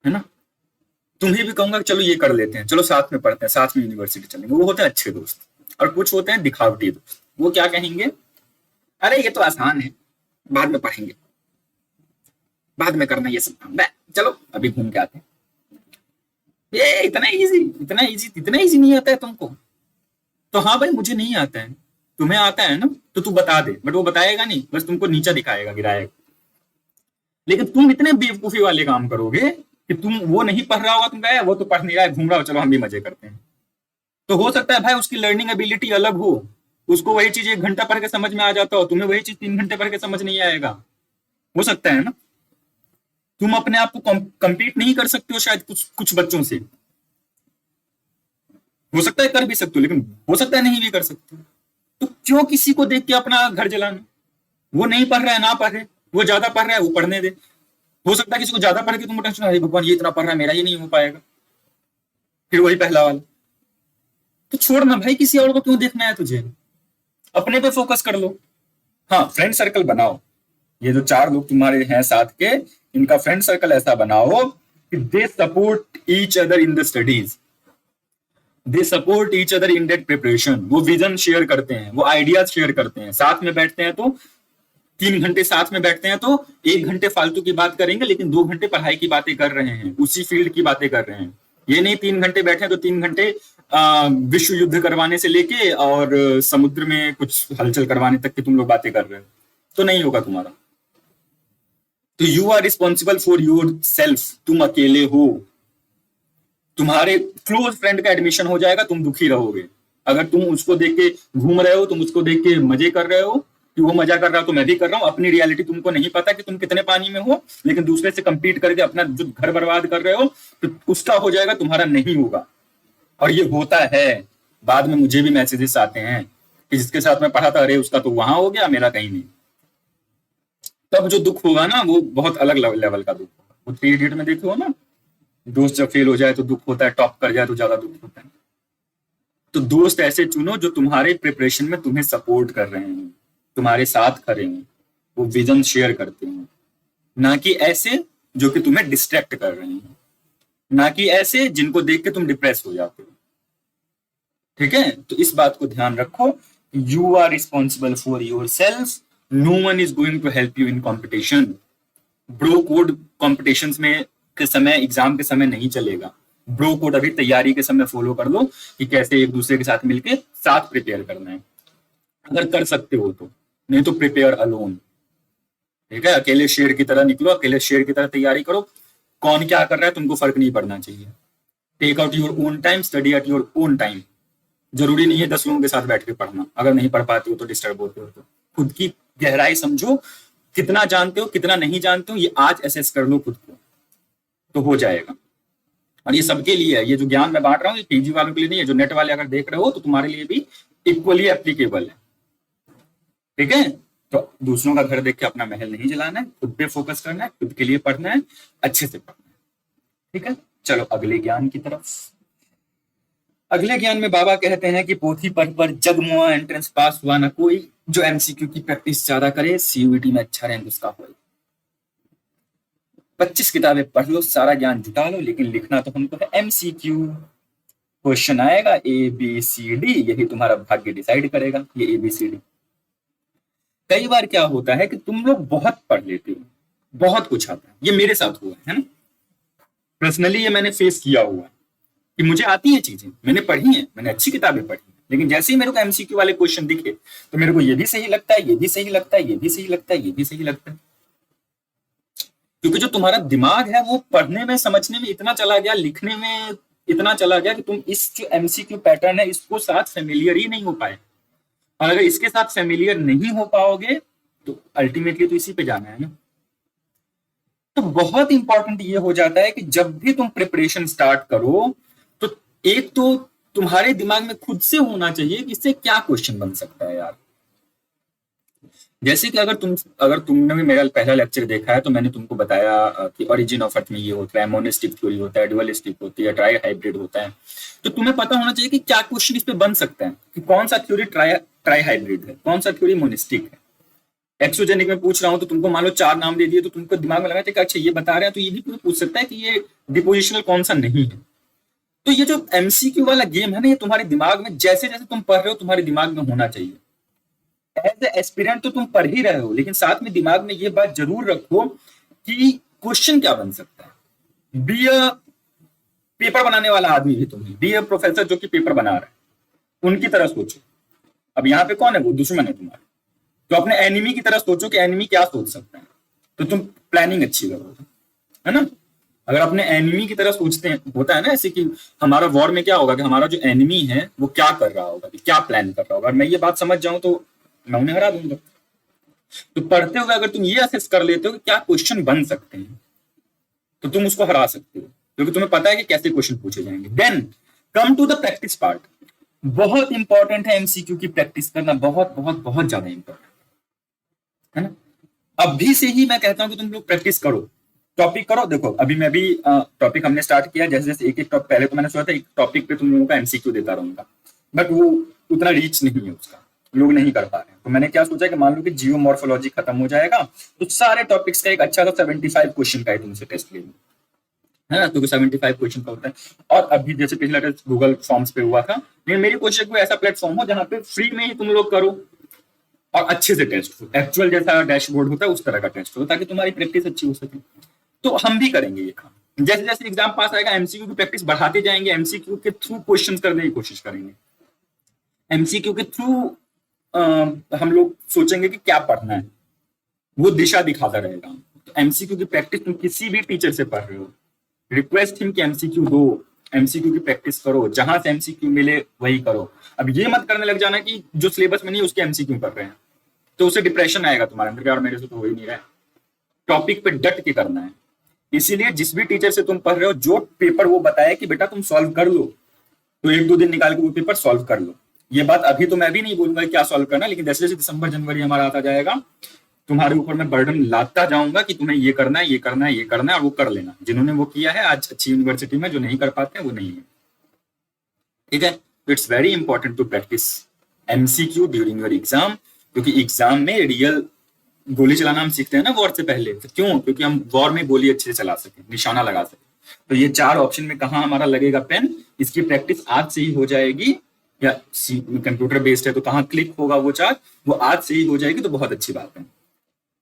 है ना? तुम्हें भी कहूंगा कि चलो ये कर लेते हैं, चलो साथ में पढ़ते हैं, साथ में यूनिवर्सिटी चलेंगे। वो होते हैं अच्छे दोस्त। और कुछ होते हैं दिखावटी दोस्त। वो क्या कहेंगे, अरे ये तो आसान है, बाद में पढ़ेंगे, बाद में करना ये सब काम, चलो अभी घूम के आते हैं। ये इतना इजी नहीं आता है तुमको? तो हाँ भाई, मुझे नहीं आता है, तुम्हें आता है ना, तो तू बता दे। बट वो बताएगा नहीं, बस तुमको नीचा दिखाएगा, गिराएगा। लेकिन तुम इतने बेवकूफी वाले काम करोगे कि तुम, वो नहीं पढ़ रहा होगा, तुम कहे वो तो पढ़ नहीं रहा है, घूम रहा हो, चलो हम भी मजे करते हैं। तो हो सकता है भाई उसकी लर्निंग एबिलिटी अलग हो, उसको वही चीज 1 घंटा पढ़ के समझ में आ जाता हो, तुम्हें वही चीज 3 घंटे पढ़ के समझ नहीं आएगा। हो सकता है ना। तुम अपने आप को कंपीट नहीं कर सकते हो शायद कुछ बच्चों से, हो सकता है कर भी सकते हो, लेकिन हो सकता है नहीं भी कर सकते। तो क्यों किसी को देख के अपना घर जलाना? वो नहीं पढ़ रहा है, ना पढ़े, वो ज्यादा पढ़ रहा है, वो पढ़ने दे। हो सकता है किसी को ज्यादा पढ़ के तुम टेंशन, अरे भगवान ये इतना पढ़ रहा है, मेरा ही नहीं हो पाएगा, फिर वही पहला वाला। तो छोड़ना भाई, किसी और को क्यों देखना है तुझे, अपने पे फोकस कर लो। हाँ, फ्रेंड सर्कल बनाओ। ये जो 4 लोग तुम्हारे हैं साथ के, इनका फ्रेंड सर्कल ऐसा बनाओ कि they support each other in the studies, they support each other in that preparation. वो विजन शेयर करते हैं, वो आइडियाज शेयर करते हैं, साथ में बैठते हैं तो 3 घंटे साथ में बैठते हैं तो 1 घंटे फालतू की बात करेंगे, लेकिन 2 घंटे पढ़ाई की बातें कर रहे हैं, उसी फील्ड की बातें कर रहे हैं। ये नहीं 3 घंटे बैठे तो 3 घंटे विश्व युद्ध करवाने से लेके और समुद्र में कुछ हलचल करवाने तक की तुम लोग बातें कर रहे हो, तो नहीं होगा तुम्हारा। तो you are responsible for yourself. तुम अकेले हो, तुम्हारे क्लोज फ्रेंड का एडमिशन हो जाएगा, तुम दुखी रहोगे। अगर तुम उसको देख के घूम रहे हो, तुम उसको देख के मजे कर रहे हो कि वो मजा कर रहा हो तो मैं भी कर रहा हूं, अपनी रियलिटी तुमको नहीं पता कि तुम कितने पानी में हो, लेकिन दूसरे से कंपीट करके अपना जो घर बर्बाद कर रहे हो, तो उसका हो जाएगा, तुम्हारा नहीं होगा। और ये होता है, बाद में मुझे भी मैसेजेस आते हैं कि जिसके साथ मैं पढ़ा था, अरे उसका तो वहां हो गया, मेरा कहीं नहीं। तब जो दुख होगा ना, वो बहुत अलग लेवल का दुख होगा। वो 3 इडियट में देखे हो ना, दोस्त जब फेल हो जाए तो दुख होता है, टॉप कर जाए तो ज्यादा दुख होता है। तो दोस्त ऐसे चुनो जो तुम्हारे प्रिपरेशन में तुम्हें सपोर्ट कर रहे हैं, तुम्हारे साथ खड़े हैं, वो विजन शेयर करते हैं। ना कि ऐसे जो कि तुम्हें डिस्ट्रैक्ट कर रहे हैं, ना कि ऐसे जिनको देख के तुम डिप्रेस हो जाते हो। ठीक है, तो इस बात को ध्यान रखो। You are responsible for yourself, no one is going to help you in competition. Bro code competition में के समय, एग्जाम के समय नहीं चलेगा। ब्रो कोड अभी तैयारी के समय फॉलो कर लो कि कैसे एक दूसरे के साथ मिलके साथ प्रिपेयर करना है, अगर कर सकते हो तो। नहीं तो प्रिपेयर अलोन। ठीक है, अकेले शेर की तरह निकलो, अकेले शेर की तरह तैयारी करो। कौन क्या कर रहा है तुमको फर्क नहीं पड़ना चाहिए। Take out your own time, study at your own time. जरूरी नहीं है 10 लोगों के साथ बैठ के पढ़ना। अगर नहीं पढ़ पाते हो तो, डिस्टर्ब होते हो तो खुद की गहराई समझो, कितना जानते हो कितना नहीं जानते हो, ये आज एसेस कर लो खुद को, तो हो जाएगा। और ये सबके लिए है, ये जो ज्ञान मैं बांट रहा हूँ, ये पीजी वालों के लिए नहीं है। जो नेट वाले अगर देख रहे हो तो तुम्हारे लिए भी इक्वली एप्लीकेबल है। ठीक है, तो दूसरों का घर देख के अपना महल नहीं जलाना है, खुद पे फोकस करना है, खुद के लिए पढ़ना है, अच्छे से पढ़ना है। ठीक है, चलो अगले ज्ञान की तरफ। अगले ज्ञान में बाबा कहते हैं कि पोथी पढ़ पर जग मुआ, एंट्रेंस पास हुआ ना कोई। जो एमसीक्यू की प्रैक्टिस ज्यादा करे, सीयूईटी में अच्छा रैंक उसका हो। 25 किताबें पढ़ लो, सारा ज्ञान जुटा लो, लेकिन लिखना तो हमको है एमसीक्यू। क्वेश्चन आएगा ABCD, यही तुम्हारा भाग्य डिसाइड करेगा, ये ABCD। कई बार क्या होता है कि तुम लोग बहुत पढ़ लेते हो, बहुत कुछ आता है। ये मेरे साथ हुआ है ना, पर्सनली ये मैंने फेस किया हुआ है कि मुझे आती है चीजें, मैंने पढ़ी है, मैंने अच्छी किताबें पढ़ी है, लेकिन जैसे ही मेरे को एमसीक्यू वाले क्वेश्चन दिखे तो मेरे को ये भी सही लगता है, ये भी सही लगता है, ये भी सही लगता है, ये भी सही लगता है। क्योंकि जो तुम्हारा दिमाग है वो पढ़ने में, समझने में इतना चला गया, लिखने में इतना चला गया कि तुम इस जो एमसीक्यू पैटर्न है इसको साथ फेमिलियर ही नहीं हो पाए। और अगर इसके साथ फेमिलियर नहीं हो पाओगे तो अल्टीमेटली तो इसी पे जाना है ना। तो बहुत इंपॉर्टेंट ये हो जाता है कि जब भी तुम प्रिपरेशन स्टार्ट करो तो एक तो तुम्हारे दिमाग में खुद से होना चाहिए कि इससे क्या क्वेश्चन बन सकता है यार। जैसे कि अगर तुमने भी मेरा पहला लेक्चर देखा है तो मैंने तुमको बताया कि ओरिजिन ऑफ अर्थ में ये होता है, मोनिस्टिक थ्योरी होता है, डुअलिस्टिक होती है, ट्राई हाइब्रिड होता है। तो तुम्हें पता होना चाहिए कि क्या क्वेश्चन इस पे बन सकता है, कि कौन सा थ्योरी ट्राई हाइब्रिड है, कौन सा थ्योरी मोनिस्टिक है। एक्सोजेनिक में पूछ रहा हूं तो तुमको मान लो 4 नाम दे दिए, तो तुमको दिमाग में लगा था कि अच्छा ये बता रहे हैं, तो ये भी पूछ सकता है कि ये डिपोजिशनल कौन सा नहीं है। तो ये जो एमसीक्यू वाला गेम है ना, ये तुम्हारे दिमाग में जैसे जैसे तुम पढ़ रहे हो तुम्हारे दिमाग में होना चाहिए। एज ए एस्पिरेंट तो तुम पढ़ ही रहे हो, लेकिन साथ में दिमाग में ये बात जरूर रखो कि क्वेश्चन क्या बन सकता है। बी अ पेपर बनाने वाला आदमी भी तुम्हें, बी अ प्रोफेसर जो कि पेपर बना रहा है, उनकी तरह सोचो। अब यहाँ पे कौन है, वो दुश्मन है तुम्हारे। तो अपने एनिमी की तरह सोचो कि एनिमी क्या सोच सकता है, तो तुम प्लानिंग अच्छी करोगे, है ना। अगर अपने एनिमी की तरह सोचते हैं, होता है ना ऐसे कि हमारा वॉर में क्या होगा कि हमारा जो एनिमी है वो क्या कर रहा होगा, क्या प्लान कर रहा होगा, और मैं ये बात समझ जाऊं तो मैं उन्हें हरा दूंगा। तो पढ़ते हुए अगर तुम ये असेस कर लेते हो कि क्या क्वेश्चन बन सकते हैं, तो तुम उसको हरा सकते हो, क्योंकि तुम्हें पता है कि कैसे क्वेश्चन पूछे जाएंगे। Then come to the practice part. बहुत इंपॉर्टेंट है एमसीक्यू की प्रैक्टिस करना, बहुत बहुत बहुत ज्यादा इंपॉर्टेंट है ना। अभी से ही मैं कहता हूं कि तुम लोग प्रैक्टिस करो, टॉपिक करो। देखो अभी मैं भी टॉपिक हमने स्टार्ट किया, जैसे जैसे एक एक टॉपिक, पहले तो मैंने सोचा था एक टॉपिक पे तुम लोगों का एमसीक्यू देता रहूंगा, बट वो उतना रीच नहीं है, उसका लोग नहीं कर पा रहे हैं। तो मैंने क्या सोचा कि मान लो कि जियोमॉर्फोलॉजी खत्म हो जाएगा तो सारे टॉपिक्स का एक अच्छा सा 75 क्वेश्चन का तुमसे टेस्ट ले लूँ, है ना। क्योंकि 75 क्वेश्चन का होता है। और अभी जैसे पिछला टेस्ट गूगल फॉर्म्स पे हुआ था, लेकिन मेरी कोशिश कोई ऐसा प्लेटफॉर्म हो जहाँ पे फ्री में ही तुम लोग करो और अच्छे से टेस्ट हो, एक्चुअल जैसा डैशबोर्ड होता है उस तरह का टेस्ट हो, ताकि तुम्हारी प्रैक्टिस अच्छी हो सके। तो हम भी करेंगे ये काम। जैसे जैसे एग्जाम पास आएगा एमसीक्यू की प्रैक्टिस बढ़ाते जाएंगे, एमसीक्यू के थ्रू क्वेश्चन करने की कोशिश करेंगे। एमसीक्यू के थ्रू हम लोग सोचेंगे कि क्या पढ़ना है, वो दिशा दिखाता रहेगा। तो एमसीक्यू की प्रैक्टिस तुम किसी भी टीचर से पढ़ रहे हो, रिक्वेस्ट हिम कि एमसीक्यू दो, एमसीक्यू की प्रैक्टिस करो, जहां से एमसीक्यू मिले वही करो। अब ये मत करने लग जाना कि जो सिलेबस में नहीं उसके एमसीक्यू कर रहे हैं, तो उसे डिप्रेशन आएगा तुम्हारे अंदर, और मेरे से तो हो ही नहीं रहा है। टॉपिक पे डट के करना है। इसीलिए जिस भी टीचर से तुम पढ़ रहे हो, जो पेपर वो बताए कि बेटा तुम सॉल्व कर लो, तो 1-2 दिन निकाल के वो पेपर सॉल्व कर लो। ये बात अभी तो मैं भी नहीं बोलूंगा क्या सॉल्व करना, लेकिन जैसे जैसे दिसंबर जनवरी हमारा आता जाएगा, तुम्हारे ऊपर मैं बर्डन लाता जाऊंगा कि तुम्हें ये करना है, ये करना है, ये करना है, और वो कर लेना। जिन्होंने वो किया है आज अच्छी यूनिवर्सिटी में, जो नहीं कर पाते वो नहीं है। ठीक है, तो it's very important to practise MCQ during your exam, क्योंकि एग्जाम में रियल गोली चलाना हम सीखते हैं ना वॉर से पहले। तो क्यों? क्योंकि हम वॉर में गोली अच्छे से चला सके, निशाना लगा सके। तो ये 4 ऑप्शन में कहाँ हमारा लगेगा पेन, इसकी प्रैक्टिस आज से ही हो जाएगी। या कंप्यूटर बेस्ड है तो कहाँ क्लिक होगा वो 4, वो आज से ही हो जाएगी, तो बहुत अच्छी बात है।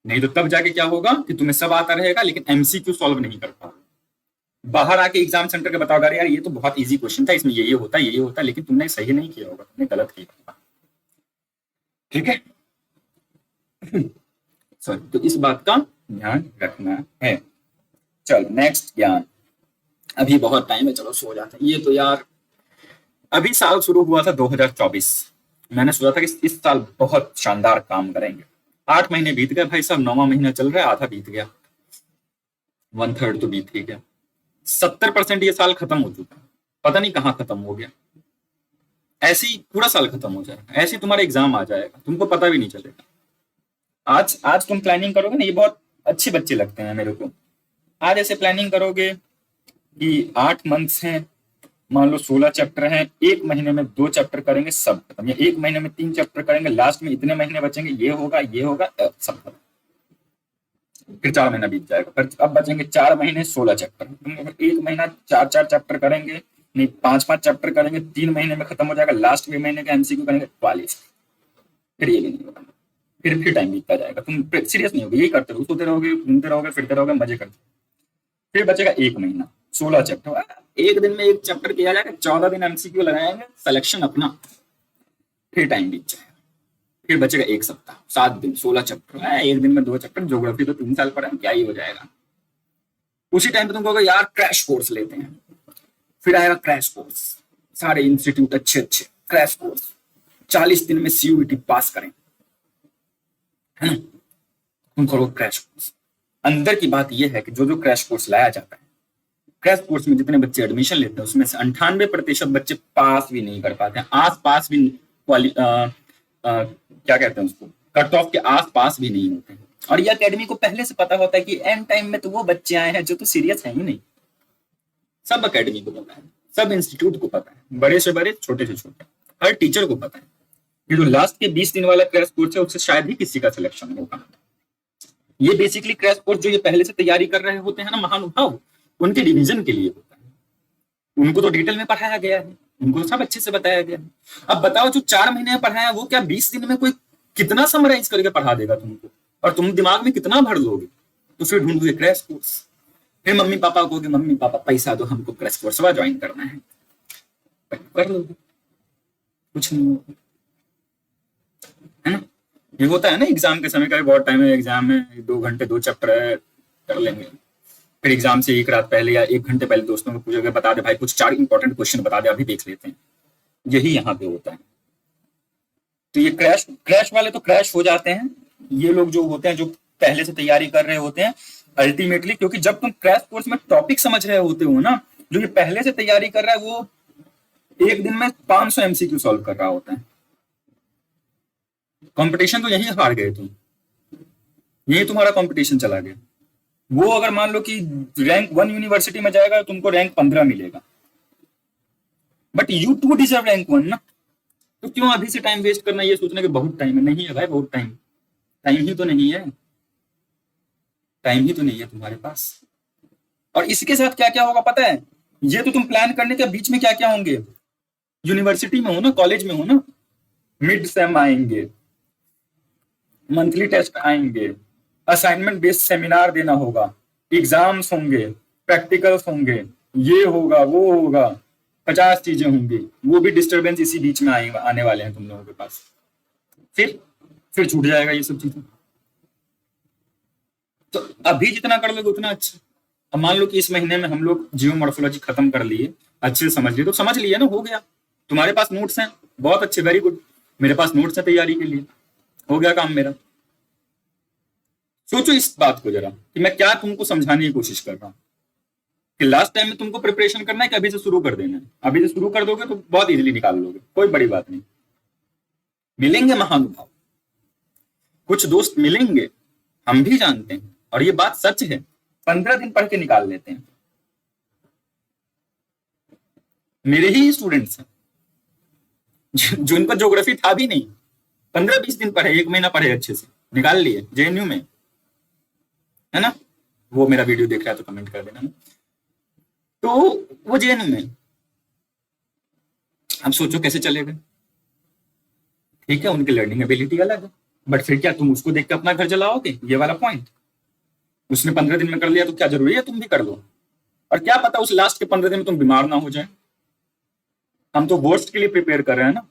नहीं तो तब जाके क्या होगा कि तुम्हें सब आता रहेगा लेकिन एमसीक्यू सॉल्व नहीं कर पाओगे। बाहर आके एग्जाम सेंटर के बताओगे यार ये तो बहुत इजी क्वेश्चन था, इसमें ये होता है, ये होता है, लेकिन तुमने सही नहीं किया होगा, तुमने गलत किया। ठीक है, सॉरी, तो इस बात का ध्यान रखना है। चलो नेक्स्ट ज्ञान। अभी बहुत टाइम है, चलो सो जाते हैं। ये तो यार अभी साल शुरू हुआ था 2024, मैंने सोचा था कि इस साल बहुत शानदार काम करेंगे। 8 महीने बीत गए भाई साहब, 9वां महीना चल रहा है, आधा बीत गया, 1/3 तो बीत ही गया। 70% ये साल खत्म हो चुका है, पता नहीं कहाँ खत्म हो गया। ऐसे ही पूरा साल खत्म हो जाएगा, ऐसे ही तुम्हारा एग्जाम आ जाएगा, तुमको पता भी नहीं चलेगा। आज तुम प्लानिंग करोगे ना, ये बहुत अच्छे बच्चे लगते हैं मेरे को। आज ऐसे प्लानिंग करोगे कि 8 मंथ्स हैं, मान लो 16 चैप्टर हैं, 1 महीने में 2 चैप्टर करेंगे, सब खत्म। या 1 महीने में 3 चैप्टर करेंगे, लास्ट में इतने महीने बचेंगे, ये होगा, ये होगा, सब खत्म। फिर 4 महीना बीत जाएगा, फिर अब बचेंगे 4 महीने 16 चैप्टर। तुम अगर 1 महीना 4-4 चैप्टर करेंगे, नहीं 5-5 चैप्टर करेंगे, 3 महीने में खत्म हो जाएगा। लास्ट के महीने का एमसीक्यू करेंगे 44, फिर ये भी नहीं होगा, फिर टाइम बीतता जाएगा। तुम सीरियस नहीं होगे, यही करते रहो, सोते रहोगे, घूमते रहोगे, फिरते रहोगे, मजे करते। फिर बचेगा 1 महीना 16 चैप्टर, 1 दिन में 1 चैप्टर किया जाएगा, 14 दिन एमसीक्यू लगाएंगे, सिलेक्शन अपना, फिर टाइम बीत जाएगा। फिर बचेगा 1 सप्ताह, 7 दिन 16 चैप्टर, 1 दिन में 2 चैप्टर। ज्योग्राफी तो 3 साल पढ़े, क्या ही हो जाएगा। उसी टाइम पे तुम कहोगे यार क्रैश कोर्स लेते हैं, फिर आएगा क्रैश कोर्स, सारे इंस्टीट्यूट अच्छे अच्छे क्रैश कोर्स, 40 दिन में सीयूईटी पास करें, है ना। तुम करो क्रैश कोर्स। अंदर की बात यह है कि जो क्रैश कोर्स लाया जाता है, क्रैश कोर्स में जितने बच्चे एडमिशन लेते हैं उसमें से 98% बच्चे पास भी नहीं कर पाते हैं, आस पास भी क्या कहते हैं उसको, कट ऑफ के आस पास भी नहीं होते हैं। और ये अकेडमी को पहले से पता होता है कि एंड टाइम में तो वो बच्चे आए हैं जो तो सीरियस है ही नहीं। सब अकेडमी को पता है, सब इंस्टीट्यूट को पता है, बड़े से बड़े, छोटे से छोटे, हर टीचर को पता है कि जो लास्ट के 20 दिन वाला क्रैश कोर्स है उससे शायद ही किसी का सिलेक्शन होगा। ये बेसिकली क्रैश कोर्स जो ये पहले से तैयारी कर रहे होते हैं ना महानुभाव, उनके रिवीजन के लिए होता है। उनको तो डिटेल में पढ़ाया गया है, उनको सब अच्छे से बताया गया है। अब बताओ जो 4 महीने में पढ़ाया वो क्या 20 दिन में कोई कितना समराइज करके पढ़ा देगा तुमको, और तुम दिमाग में कितना भर लोगे। तो फिर ढूंढोगे क्रैश कोर्स, फिर मम्मी पापा कहोगे मम्मी पापा पैसा दो, हमको क्रैश कोर्स ज्वाइन करना है, कर लोगे, कुछ नहीं होगा, है ना। ये होता है ना एग्जाम के समय का, बहुत टाइम है एग्जाम में, 2 घंटे 2 चैप्टर है, कर लेंगे। फिर एग्जाम से 1 रात पहले या 1 घंटे पहले दोस्तों को पूछोगे बता दे भाई कुछ 4 इंपॉर्टेंट क्वेश्चन बता दे, अभी देख लेते हैं। यही यहाँ पे होता है। तो ये क्रैश वाले तो क्रैश हो जाते हैं, ये लोग जो होते हैं जो पहले से तैयारी कर रहे होते हैं अल्टीमेटली, क्योंकि जब तुम क्रैश कोर्स में टॉपिक समझ रहे होते हो ना, जो ये पहले से तैयारी कर रहा है वो 1 दिन में 500 एमसीक्यू सॉल्व कर रहा होता है। कंपटीशन तो यही हार गए तुम, यही तुम्हारा कंपटीशन चला गया। वो अगर मान लो कि रैंक 1 यूनिवर्सिटी में जाएगा तो तुमको रैंक 15 मिलेगा, but you too deserve rank 1 ना। तो क्यों अभी से टाइम वेस्ट करना ये सोचने के बहुत टाइम है। नहीं है भाई, बहुत टाइम ही तो नहीं है, टाइम ही तो नहीं है तुम्हारे पास। और इसके साथ क्या क्या होगा पता है, ये तो तुम प्लान करने के बीच में क्या क्या होंगे, यूनिवर्सिटी में हो ना, कॉलेज में हो ना, मिड सेम आएंगे, मंथली टेस्ट आएंगे, असाइनमेंट बेस्ड सेमिनार देना होगा, एग्जाम्स होंगे, प्रैक्टिकल्स होंगे, ये होगा वो होगा, 50 चीजें होंगी, वो भी डिस्टरबेंस इसी बीच में आने वाले हैं तुम लोगों के पास। फिर छूट जाएगा ये सब चीजें। तो अभी जितना कर लोगे उतना अच्छा। अब मान लो कि इस महीने में हम लोग जियोमॉर्फोलॉजी खत्म कर लिए, अच्छे से समझ लिए, तो समझ लिए ना, हो गया। तुम्हारे पास नोट्स हैं, बहुत अच्छे, वेरी गुड। मेरे पास नोट्स है तैयारी के लिए, हो गया काम मेरा। सोचो इस बात को जरा कि मैं क्या तुमको समझाने की कोशिश कर रहा हूं, कि लास्ट टाइम में तुमको प्रिपरेशन करना है कि अभी से शुरू कर देना है? अभी से शुरू कर दोगे तो बहुत इजीली निकाल लोगे, कोई बड़ी बात नहीं। मिलेंगे महानुभाव, कुछ दोस्त मिलेंगे, हम भी जानते हैं और ये बात सच है, 15 दिन पढ़ के निकाल लेते हैं। मेरे ही स्टूडेंट्स हैं जिनका ज्योग्राफी था भी नहीं, 15-20 दिन पढ़े, 1 महीना पढ़े, अच्छे से निकाल लिए जेएनयू में, है ना? वो मेरा वीडियो देख रहा है तो कमेंट कर देना। तो वो जेएनयू में, अब सोचो कैसे चलेगा। ठीक है, उनकी लर्निंग एबिलिटी अलग है, बट फिर क्या तुम उसको देख के अपना घर चलाओगे? ये वाला पॉइंट, उसने 15 दिन में कर लिया तो क्या जरूरी है तुम भी कर लो? और क्या पता उस लास्ट के 15 दिन में तुम बीमार ना हो जाए। हम तो वर्स्ट के लिए प्रिपेयर कर रहे हैं ना,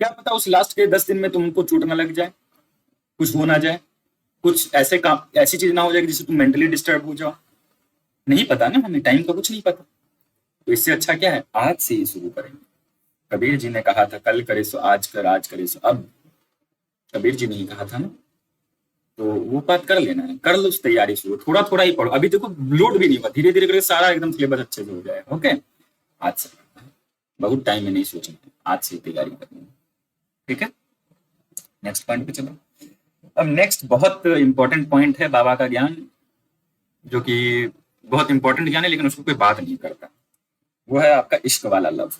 क्या पता उस लास्ट के 10 दिन में तुमको चोट ना लग जाए, कुछ हो ना जाए, कुछ ऐसे काम, ऐसी चीज ना हो जाए जिससे तुम मेंटली डिस्टर्ब हो जाओ। नहीं पता ना, हमें टाइम का कुछ नहीं पता। तो इससे अच्छा क्या है, आज से ही शुरू करेंगे। कबीर जी ने कहा था कल करे सो आज कर, आज करे सो अब। कबीर जी ने ही कहा था ना, तो वो बात कर लेना है, कर लो उस तैयारी शुरू, थोड़ा थोड़ा ही पढ़ो। अभी देखो लोड भी नहीं हुआ, धीरे धीरे करके सारा एकदम सिलेबस अच्छे से हो जाएगा। ओके, आज से, बहुत टाइम में नहीं सोचेंगे, आज से तैयारी करनी है। ठीक है, नेक्स्ट पॉइंट पे चलो। अब नेक्स्ट बहुत इंपॉर्टेंट पॉइंट है बाबा का ज्ञान, जो कि बहुत इंपॉर्टेंट ज्ञान है लेकिन उसको कोई बात नहीं करता। वो है आपका इश्क वाला लव।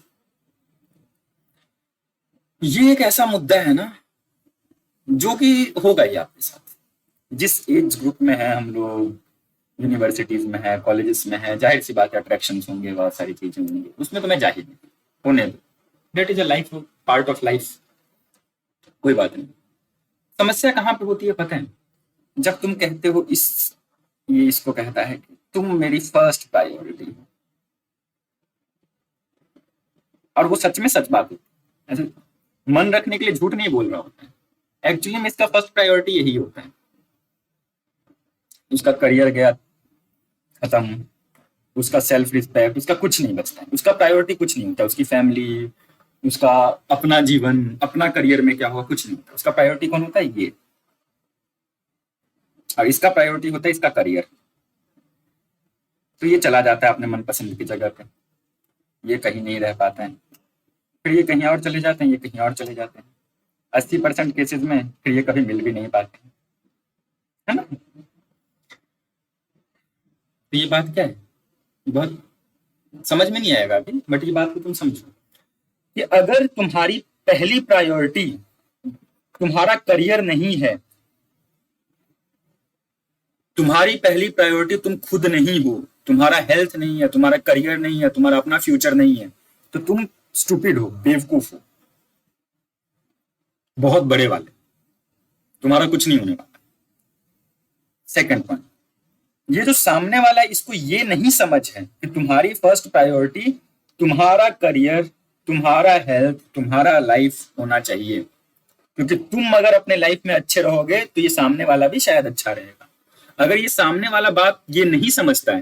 ये एक ऐसा मुद्दा है ना जो कि होगा ही आपके साथ, जिस एज ग्रुप में है हम लोग, यूनिवर्सिटीज में है, कॉलेजेस में है, जाहिर सी बात है अट्रैक्शंस होंगे, बहुत सारी चीजें होंगी, उसमें तो मैं जाहिर नहीं, होने दो, that is a life, part of life, कोई बात नहीं। समस्या कहाँ पे होती है पता है? जब तुम कहते हो ये इसको कहता है कि तुम मेरी फर्स्ट प्रायोरिटी हो, और वो सच में सच बात होती है, ऐसे मन रखने के लिए झूठ नहीं बोल रहा होता है। एक्चुअली में इसका फर्स्ट प्रायोरिटी यही होता है। उसका करियर गया खत्म, उसका सेल्फ रिस्पेक्ट, उसका कुछ नहीं बचता है, उसका प्रायोरिटी कुछ नहीं होता, उसकी फैमिली, उसका अपना जीवन, अपना करियर में क्या हुआ, कुछ नहीं होता। उसका प्रायोरिटी कौन होता है? ये। और इसका प्रायोरिटी होता है इसका करियर। तो ये चला जाता है अपने मनपसंद की जगह पे, ये कहीं नहीं रह पाते हैं, फिर ये कहीं और चले जाते हैं, ये कहीं और चले जाते हैं। 80% केसेस में फिर ये कभी मिल भी नहीं पाते, है ना? तो ये बात क्या है, बहुत समझ में नहीं आएगा अभी, बट ये बात को तुम समझो कि अगर तुम्हारी पहली प्रायोरिटी तुम्हारा करियर नहीं है, तुम्हारी पहली प्रायोरिटी तुम खुद नहीं हो, तुम्हारा हेल्थ नहीं है, तुम्हारा करियर नहीं है, तुम्हारा अपना फ्यूचर नहीं है, तो तुम स्टूपिड हो, बेवकूफ हो, बहुत बड़े वाले, तुम्हारा कुछ नहीं होने वाला। सेकंड पॉइंट, ये जो सामने वाला है इसको ये नहीं समझ है कि तुम्हारी फर्स्ट प्रायोरिटी तुम्हारा करियर, तुम्हारा हेल्थ, तुम्हारा लाइफ होना चाहिए। क्योंकि तुम अगर अपने लाइफ में अच्छे रहोगे तो ये सामने वाला भी शायद अच्छा रहेगा। अगर ये सामने वाला बात ये नहीं समझता है,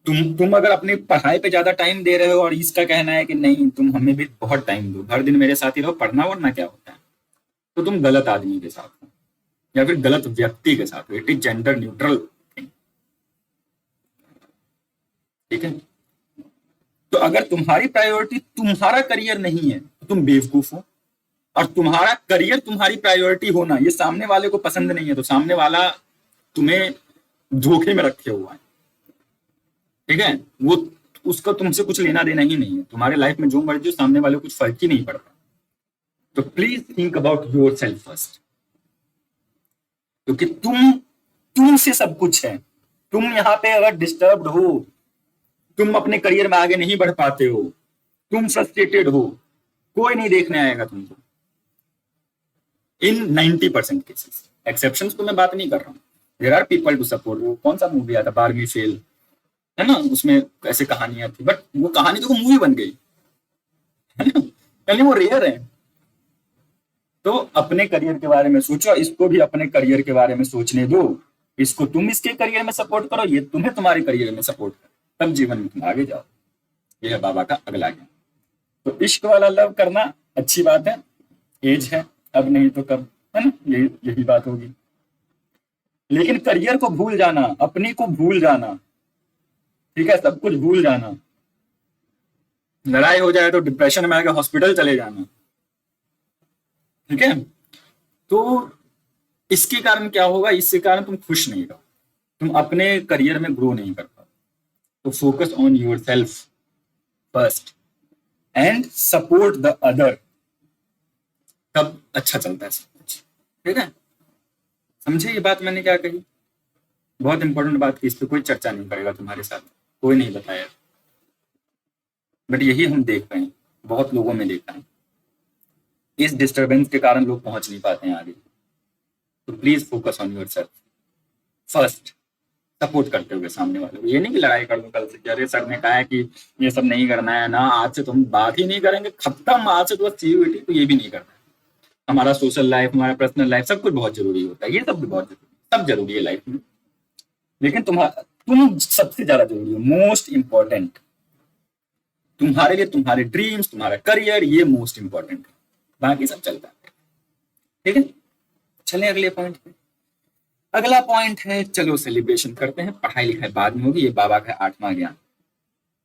तुम अगर अपनी पढ़ाई पे ज्यादा टाइम दे रहे हो और इसका कहना है कि नहीं तुम हमें भी बहुत टाइम दो, हर दिन मेरे साथ ही रहो, पढ़ना वरना क्या होता है, तो तुम गलत आदमी के साथ हो या फिर गलत व्यक्ति के साथ हो। It is gender neutral thing. ठीक है, तो अगर तुम्हारी प्रायोरिटी तुम्हारा करियर नहीं है तो तुम बेवकूफ हो, और तुम्हारा करियर तुम्हारी प्रायोरिटी होना ये सामने वाले को पसंद नहीं है, तो सामने वाला तुम्हें धोखे में रखे हुआ है। ठीक है, वो उसका तुमसे कुछ लेना देना ही नहीं है, तुम्हारे लाइफ में जो मर्जी हो, सामने वाले को कुछ फर्क ही नहीं पड़ता। तो please think about your self first, क्योंकि तुमसे सब कुछ है। तुम यहाँ पे अगर डिस्टर्ब्ड हो, तुम अपने करियर में आगे नहीं बढ़ पाते हो, तुम फ्रस्ट्रेटेड हो, कोई नहीं देखने आएगा तुमको। इन 90% केसेस, एक्सेप्शंस तो मैं बात नहीं कर रहा हूँ, there are people to support. वो कौन सा मूवी आया था, बारहवीं फेल, है ना, उसमें ऐसे कहानियां थी, बट वो कहानी तो मूवी बन गई, है ना, यानी वो रेयर है। तो अपने करियर के बारे में सोचो, इसको भी अपने करियर के बारे में सोचने दो, इसको तुम इसके करियर में सपोर्ट करो, ये तुम्हें तुम्हारे करियर में सपोर्ट करो, तब जीवन में तुम आगे जाओ। ये है बाबा का अगला ज्ञान। तो इश्क वाला लव करना अच्छी बात है, एज है, अब नहीं तो कब, है ना, यही बात होगी। लेकिन करियर को भूल जाना, अपनी को भूल जाना, ठीक है, सब कुछ भूल जाना, लड़ाई हो जाए तो डिप्रेशन में आके हॉस्पिटल चले जाना। ठीक है, तो इसके कारण क्या होगा, इसके कारण तुम खुश नहीं रहो, तुम अपने करियर में ग्रो नहीं कर पाओ। तो focus on your self first and support the other, तब अच्छा चलता है सब कुछ। ठीक है, समझे ये बात मैंने क्या कही? बहुत इंपॉर्टेंट बात की, इस पर कोई चर्चा नहीं करेगा तुम्हारे साथ, कोई नहीं बताया, बट यही हम देख रहे हैं, बहुत लोगों में देखा है। इस डिस्टरबेंस के कारण लोग पहुंच नहीं पाते हैं आगे। तो please focus on your self first, support करते हुए सामने वाले को। ये नहीं कि लड़ाई कर लो कल से, अरे सर ने कहा है कि ये सब नहीं करना है ना, आज से तुम बात ही नहीं करेंगे, खत्म, आज से तो बस सीयूईटी, तो ये भी नहीं करना है। हमारा सोशल लाइफ, हमारा पर्सनल लाइफ, सब कुछ बहुत जरूरी होता है, ये सब भी बहुत जरूरी, सब जरूरी है लाइफ में, लेकिन तुम सबसे ज्यादा जरूरी हो, मोस्ट इंपॉर्टेंट तुम्हारे लिए, तुम्हारे ड्रीम्स, तुम्हारा करियर, ये मोस्ट इंपॉर्टेंट है, बाकी सब चलता है। ठीक है, चलें अगले पॉइंट पे। अगला पॉइंट है, चलो सेलिब्रेशन करते हैं, पढ़ाई लिखाई बाद में होगी, ये बाबा का 8वां ज्ञान।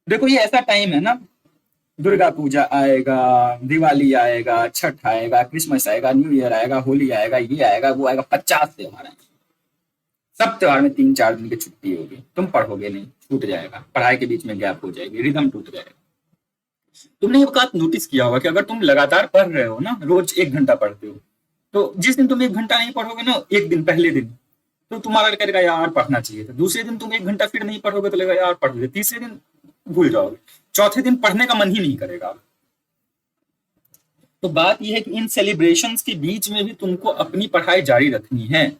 देखो ये ऐसा टाइम है ना, दुर्गा पूजा आएगा, दिवाली आएगा, छठ आएगा, क्रिसमस आएगा, न्यू ईयर आएगा, होली आएगा, ये आएगा, वो आएगा, 50 त्योहार आएंगे। सब त्योहार में 3-4 दिन की छुट्टी होगी, तुम पढ़ोगे नहीं, छूट जाएगा, पढ़ाई के बीच में गैप हो जाएगी, रिदम टूट जाएगा। तुमने ये बात नोटिस किया होगा कि अगर तुम लगातार पढ़ रहे हो ना, रोज 1 घंटा पढ़ते हो, तो जिस दिन तुम 1 घंटा नहीं पढ़ोगे ना, एक दिन पहले दिन, तो तुम्हारा करेगा यार पढ़ना चाहिए था, दूसरे दिन तुम 1 घंटा फिर नहीं पढ़ोगे तो लगेगा यार पढ़ ले, तीसरे दिन भूल जाओगे, चौथे दिन पढ़ने का मन ही नहीं करेगा। तो बात यह है कि इन सेलिब्रेशंस के बीच में भी तुमको अपनी पढ़ाई जारी रखनी है।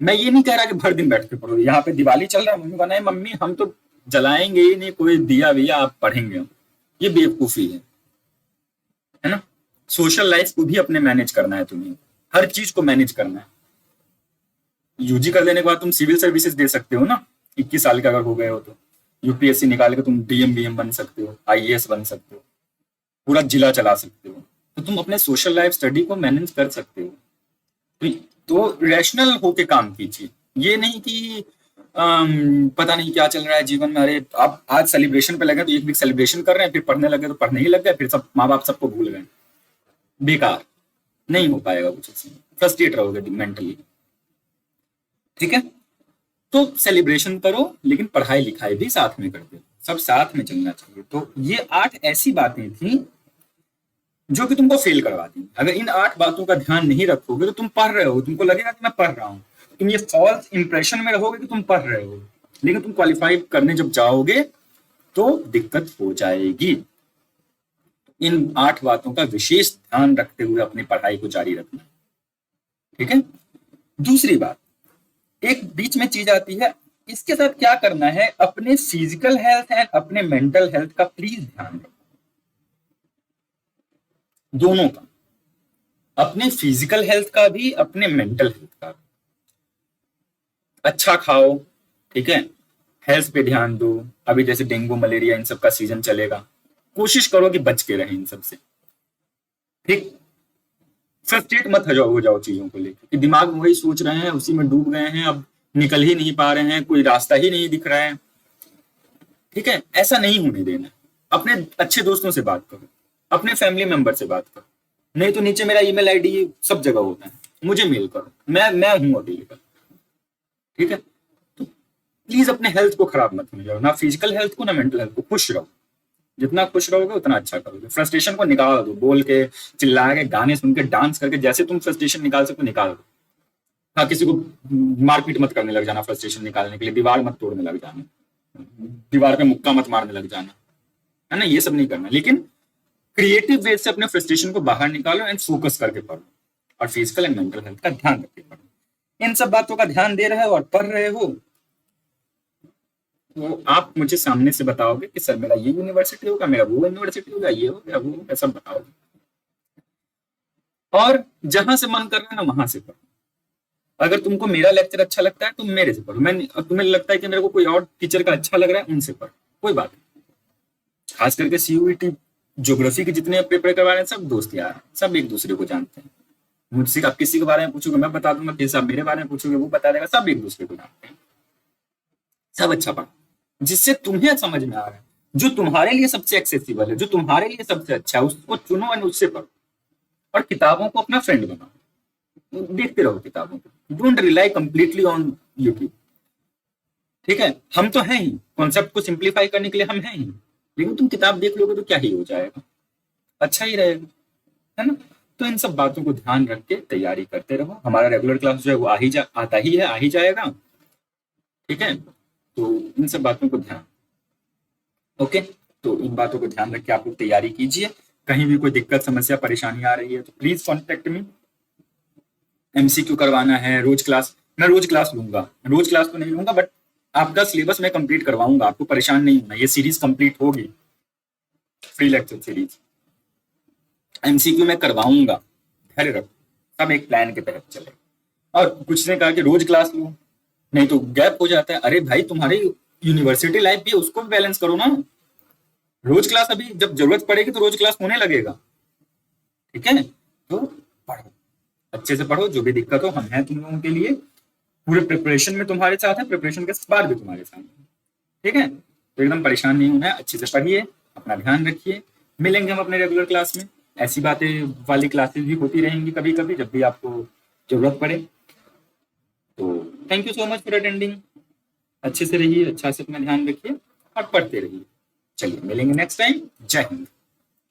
मैं ये नहीं कह रहा कि भर दिन बैठ के पढ़ो, यहाँ पे दिवाली चल रहा है, मम्मी बनाए, मम्मी हम तो जलाएंगे ही नहीं कोई दिया भैया, आप पढ़ेंगे, ये बेवकूफी है ना। सोशल लाइफ को भी अपने मैनेज करना है, तुम्हें हर चीज को मैनेज करना है। यूजी कर लेने के बाद तुम सिविल सर्विसेज दे सकते हो ना, 21 साल का अगर हो गए हो तो यूपीएससी निकाल के तुम डीएम बीएम बन सकते हो, आईएएस बन सकते हो, पूरा जिला चला सकते हो, तो तुम अपने सोशल लाइफ स्टडी को मैनेज कर सकते हो। तो रैशनल होके काम कीजिए, ये नहीं कि पता नहीं क्या चल रहा है जीवन में, अरे आप आज सेलिब्रेशन पे लगे तो 1 वीक सेलिब्रेशन कर रहे हैं, फिर पढ़ने लगे तो पढ़ने ही लग गए, फिर सब माँ बाप सबको भूल गए, बेकार, नहीं हो पाएगा कुछ, फ्रस्ट्रेट रहोगे मेंटली। ठीक है, तो सेलिब्रेशन करो लेकिन पढ़ाई लिखाई भी साथ में करते हो, सब साथ में चलना चाहिए। तो ये 8 ऐसी बातें थी जो कि तुमको फेल करवाती। अगर इन 8 बातों का ध्यान नहीं रखोगे तो तुम पढ़ रहे हो, तुमको लगेगा कि मैं पढ़ रहा हूँ, तुम ये फॉल्स इंप्रेशन में रहोगे कि तुम पढ़ रहे हो, लेकिन तुम क्वालिफाई करने जब जाओगे तो दिक्कत हो जाएगी। इन 8 बातों का विशेष ध्यान रखते हुए अपनी पढ़ाई को जारी रखना। ठीक है, दूसरी बात, एक बीच में चीज आती है, इसके साथ क्या करना है, अपने फिजिकल हेल्थ एंड अपने मेंटल हेल्थ का प्लीज ध्यान रखो, दोनों का, अपने फिजिकल हेल्थ का भी, अपने मेंटल हेल्थ का भी। अच्छा खाओ, ठीक है, हेल्थ पे ध्यान दो, अभी जैसे डेंगू मलेरिया इन सब का सीजन चलेगा, कोशिश करो कि बच के रहे इन सब से। ठीक, फ्रस्ट्रेट मत हो जाओ चीजों को लेकर कि दिमाग में वही सोच रहे हैं, उसी में डूब गए हैं, अब निकल ही नहीं पा रहे हैं, कोई रास्ता ही नहीं दिख रहा है। ठीक है, ऐसा नहीं होने देना। अपने अच्छे दोस्तों से बात करो, अपने फैमिली मेंबर से बात करो, नहीं तो नीचे मेरा ईमेल आईडी सब जगह होता है, मुझे मेल करो, मैं हूं अवेलेबल। ठीक है, तो प्लीज अपने हेल्थ को खराब मत होने जाओ, ना फिजिकल हेल्थ को ना मेंटल हेल्थ को, खुश रहो, जितना खुश रहोगे उतना अच्छा करोगे। फ्रस्ट्रेशन को निकाल दो, बोल के, चिल्ला के, गाने सुन के, डांस करके, जैसे तुम फ्रस्ट्रेशन निकाल सकते निकाल दो। हाँ, किसी को मारपीट मत करने लग जाना फ्रस्ट्रेशन निकालने के लिए, दीवार मत तोड़ने लग जाना, दीवार पे मुक्का मत मारने लग जाना, है ना, ये सब नहीं करना। लेकिन क्रिएटिव वे से अपने फ्रस्ट्रेशन को बाहर निकालो एंड फोकस करके पढ़ो, और फिजिकल एंड मेंटल हेल्थ का ध्यान रख के पढ़ो। इन सब बातों का ध्यान दे रहे हो और पढ़ रहे हो तो आप मुझे सामने से बताओगे कि सर मेरा ये यूनिवर्सिटी होगा, मेरा वो यूनिवर्सिटी होगा, ये हो गया, वो हो गया, सब बताओगे। और जहां से मन कर रहा है ना वहां से पढ़ो। अगर तुमको मेरा लेक्चर अच्छा लगता है तुम मेरे से पढ़ो, मैं तुम्हें लगता है कि मेरे को कोई और टीचर का अच्छा लग रहा है उनसे पढ़ो, कोई बात नहीं। खास करके सीयूईटी ज्योग्राफी के जितने पेपर करवा रहे हैं सब दोस्त यार हैं, सब एक दूसरे को जानते हैं। मुझसे आप किसी के बारे में पूछोगे मैं बता दूंगा, किसी आप मेरे बारे में पूछोगे वो बता देगा, सब एक दूसरे को जानते हैं, सब अच्छा पढ़ो। जिससे तुम्हें समझ में आ रहा है, जो तुम्हारे लिए सबसे एक्सेसिबल है, जो तुम्हारे लिए सबसे अच्छा है, उसको चुनो और उससे पढ़ो। और किताबों को अपना फ्रेंड बनाओ, देखते रहो किताबों को, don't rely completely on YouTube. ठीक है, हम तो हैं ही, कॉन्सेप्ट को सिंप्लीफाई करने के लिए हम हैं ही, लेकिन तुम किताब देख लोगे तो क्या ही हो जाएगा, अच्छा ही रहेगा, है ना। तो इन सब बातों को ध्यान रख के तैयारी करते रहो। हमारा रेगुलर क्लास जो है वो आता ही है, आ ही जाएगा। ठीक है, तो इन सब बातों को ध्यान, ओके, तो इन बातों को ध्यान रख के आप लोग तैयारी कीजिए। कहीं भी कोई दिक्कत समस्या परेशानी आ रही है तो प्लीज कॉन्टेक्ट मी। एमसीक्यू करवाना है, रोज क्लास, मैं रोज क्लास लूंगा, रोज क्लास तो नहीं लूंगा, बट आपका सिलेबस मैं कंप्लीट करवाऊंगा, आपको परेशान नहीं होना, ये सीरीज कंप्लीट होगी, फ्री लेक्चर सीरीज, एमसीक्यू में करवाऊंगा, धैर्य रखो, सब एक प्लान के तहत चले। और कुछ ने कहा कि रोज क्लास लूं, नहीं तो गैप हो जाता है। अरे भाई, तुम्हारी यूनिवर्सिटी लाइफ भी है, उसको भी बैलेंस करो ना। रोज क्लास अभी जब जरूरत पड़ेगी तो रोज क्लास होने लगेगा। ठीक है, तो पढ़ो, अच्छे से पढ़ो, जो भी दिक्कत हो हम हैं तुम लोगों के लिए, पूरे प्रिपरेशन में तुम्हारे साथ है, प्रिपरेशन के बाद भी तुम्हारे साथ है। ठीक है, तो एकदम परेशान नहीं होना है, अच्छे से पढ़िए, अपना ध्यान रखिए। मिलेंगे हम अपने रेगुलर क्लास में, ऐसी बातें वाली क्लासेस भी होती रहेंगी कभी कभी, जब भी आपको जरूरत पड़े। तो thank you so much for attending. अच्छे से रहिए, अच्छा से अपना ध्यान रखिए और पढ़ते रहिए। चलिए मिलेंगे नेक्स्ट टाइम। जय हिंद।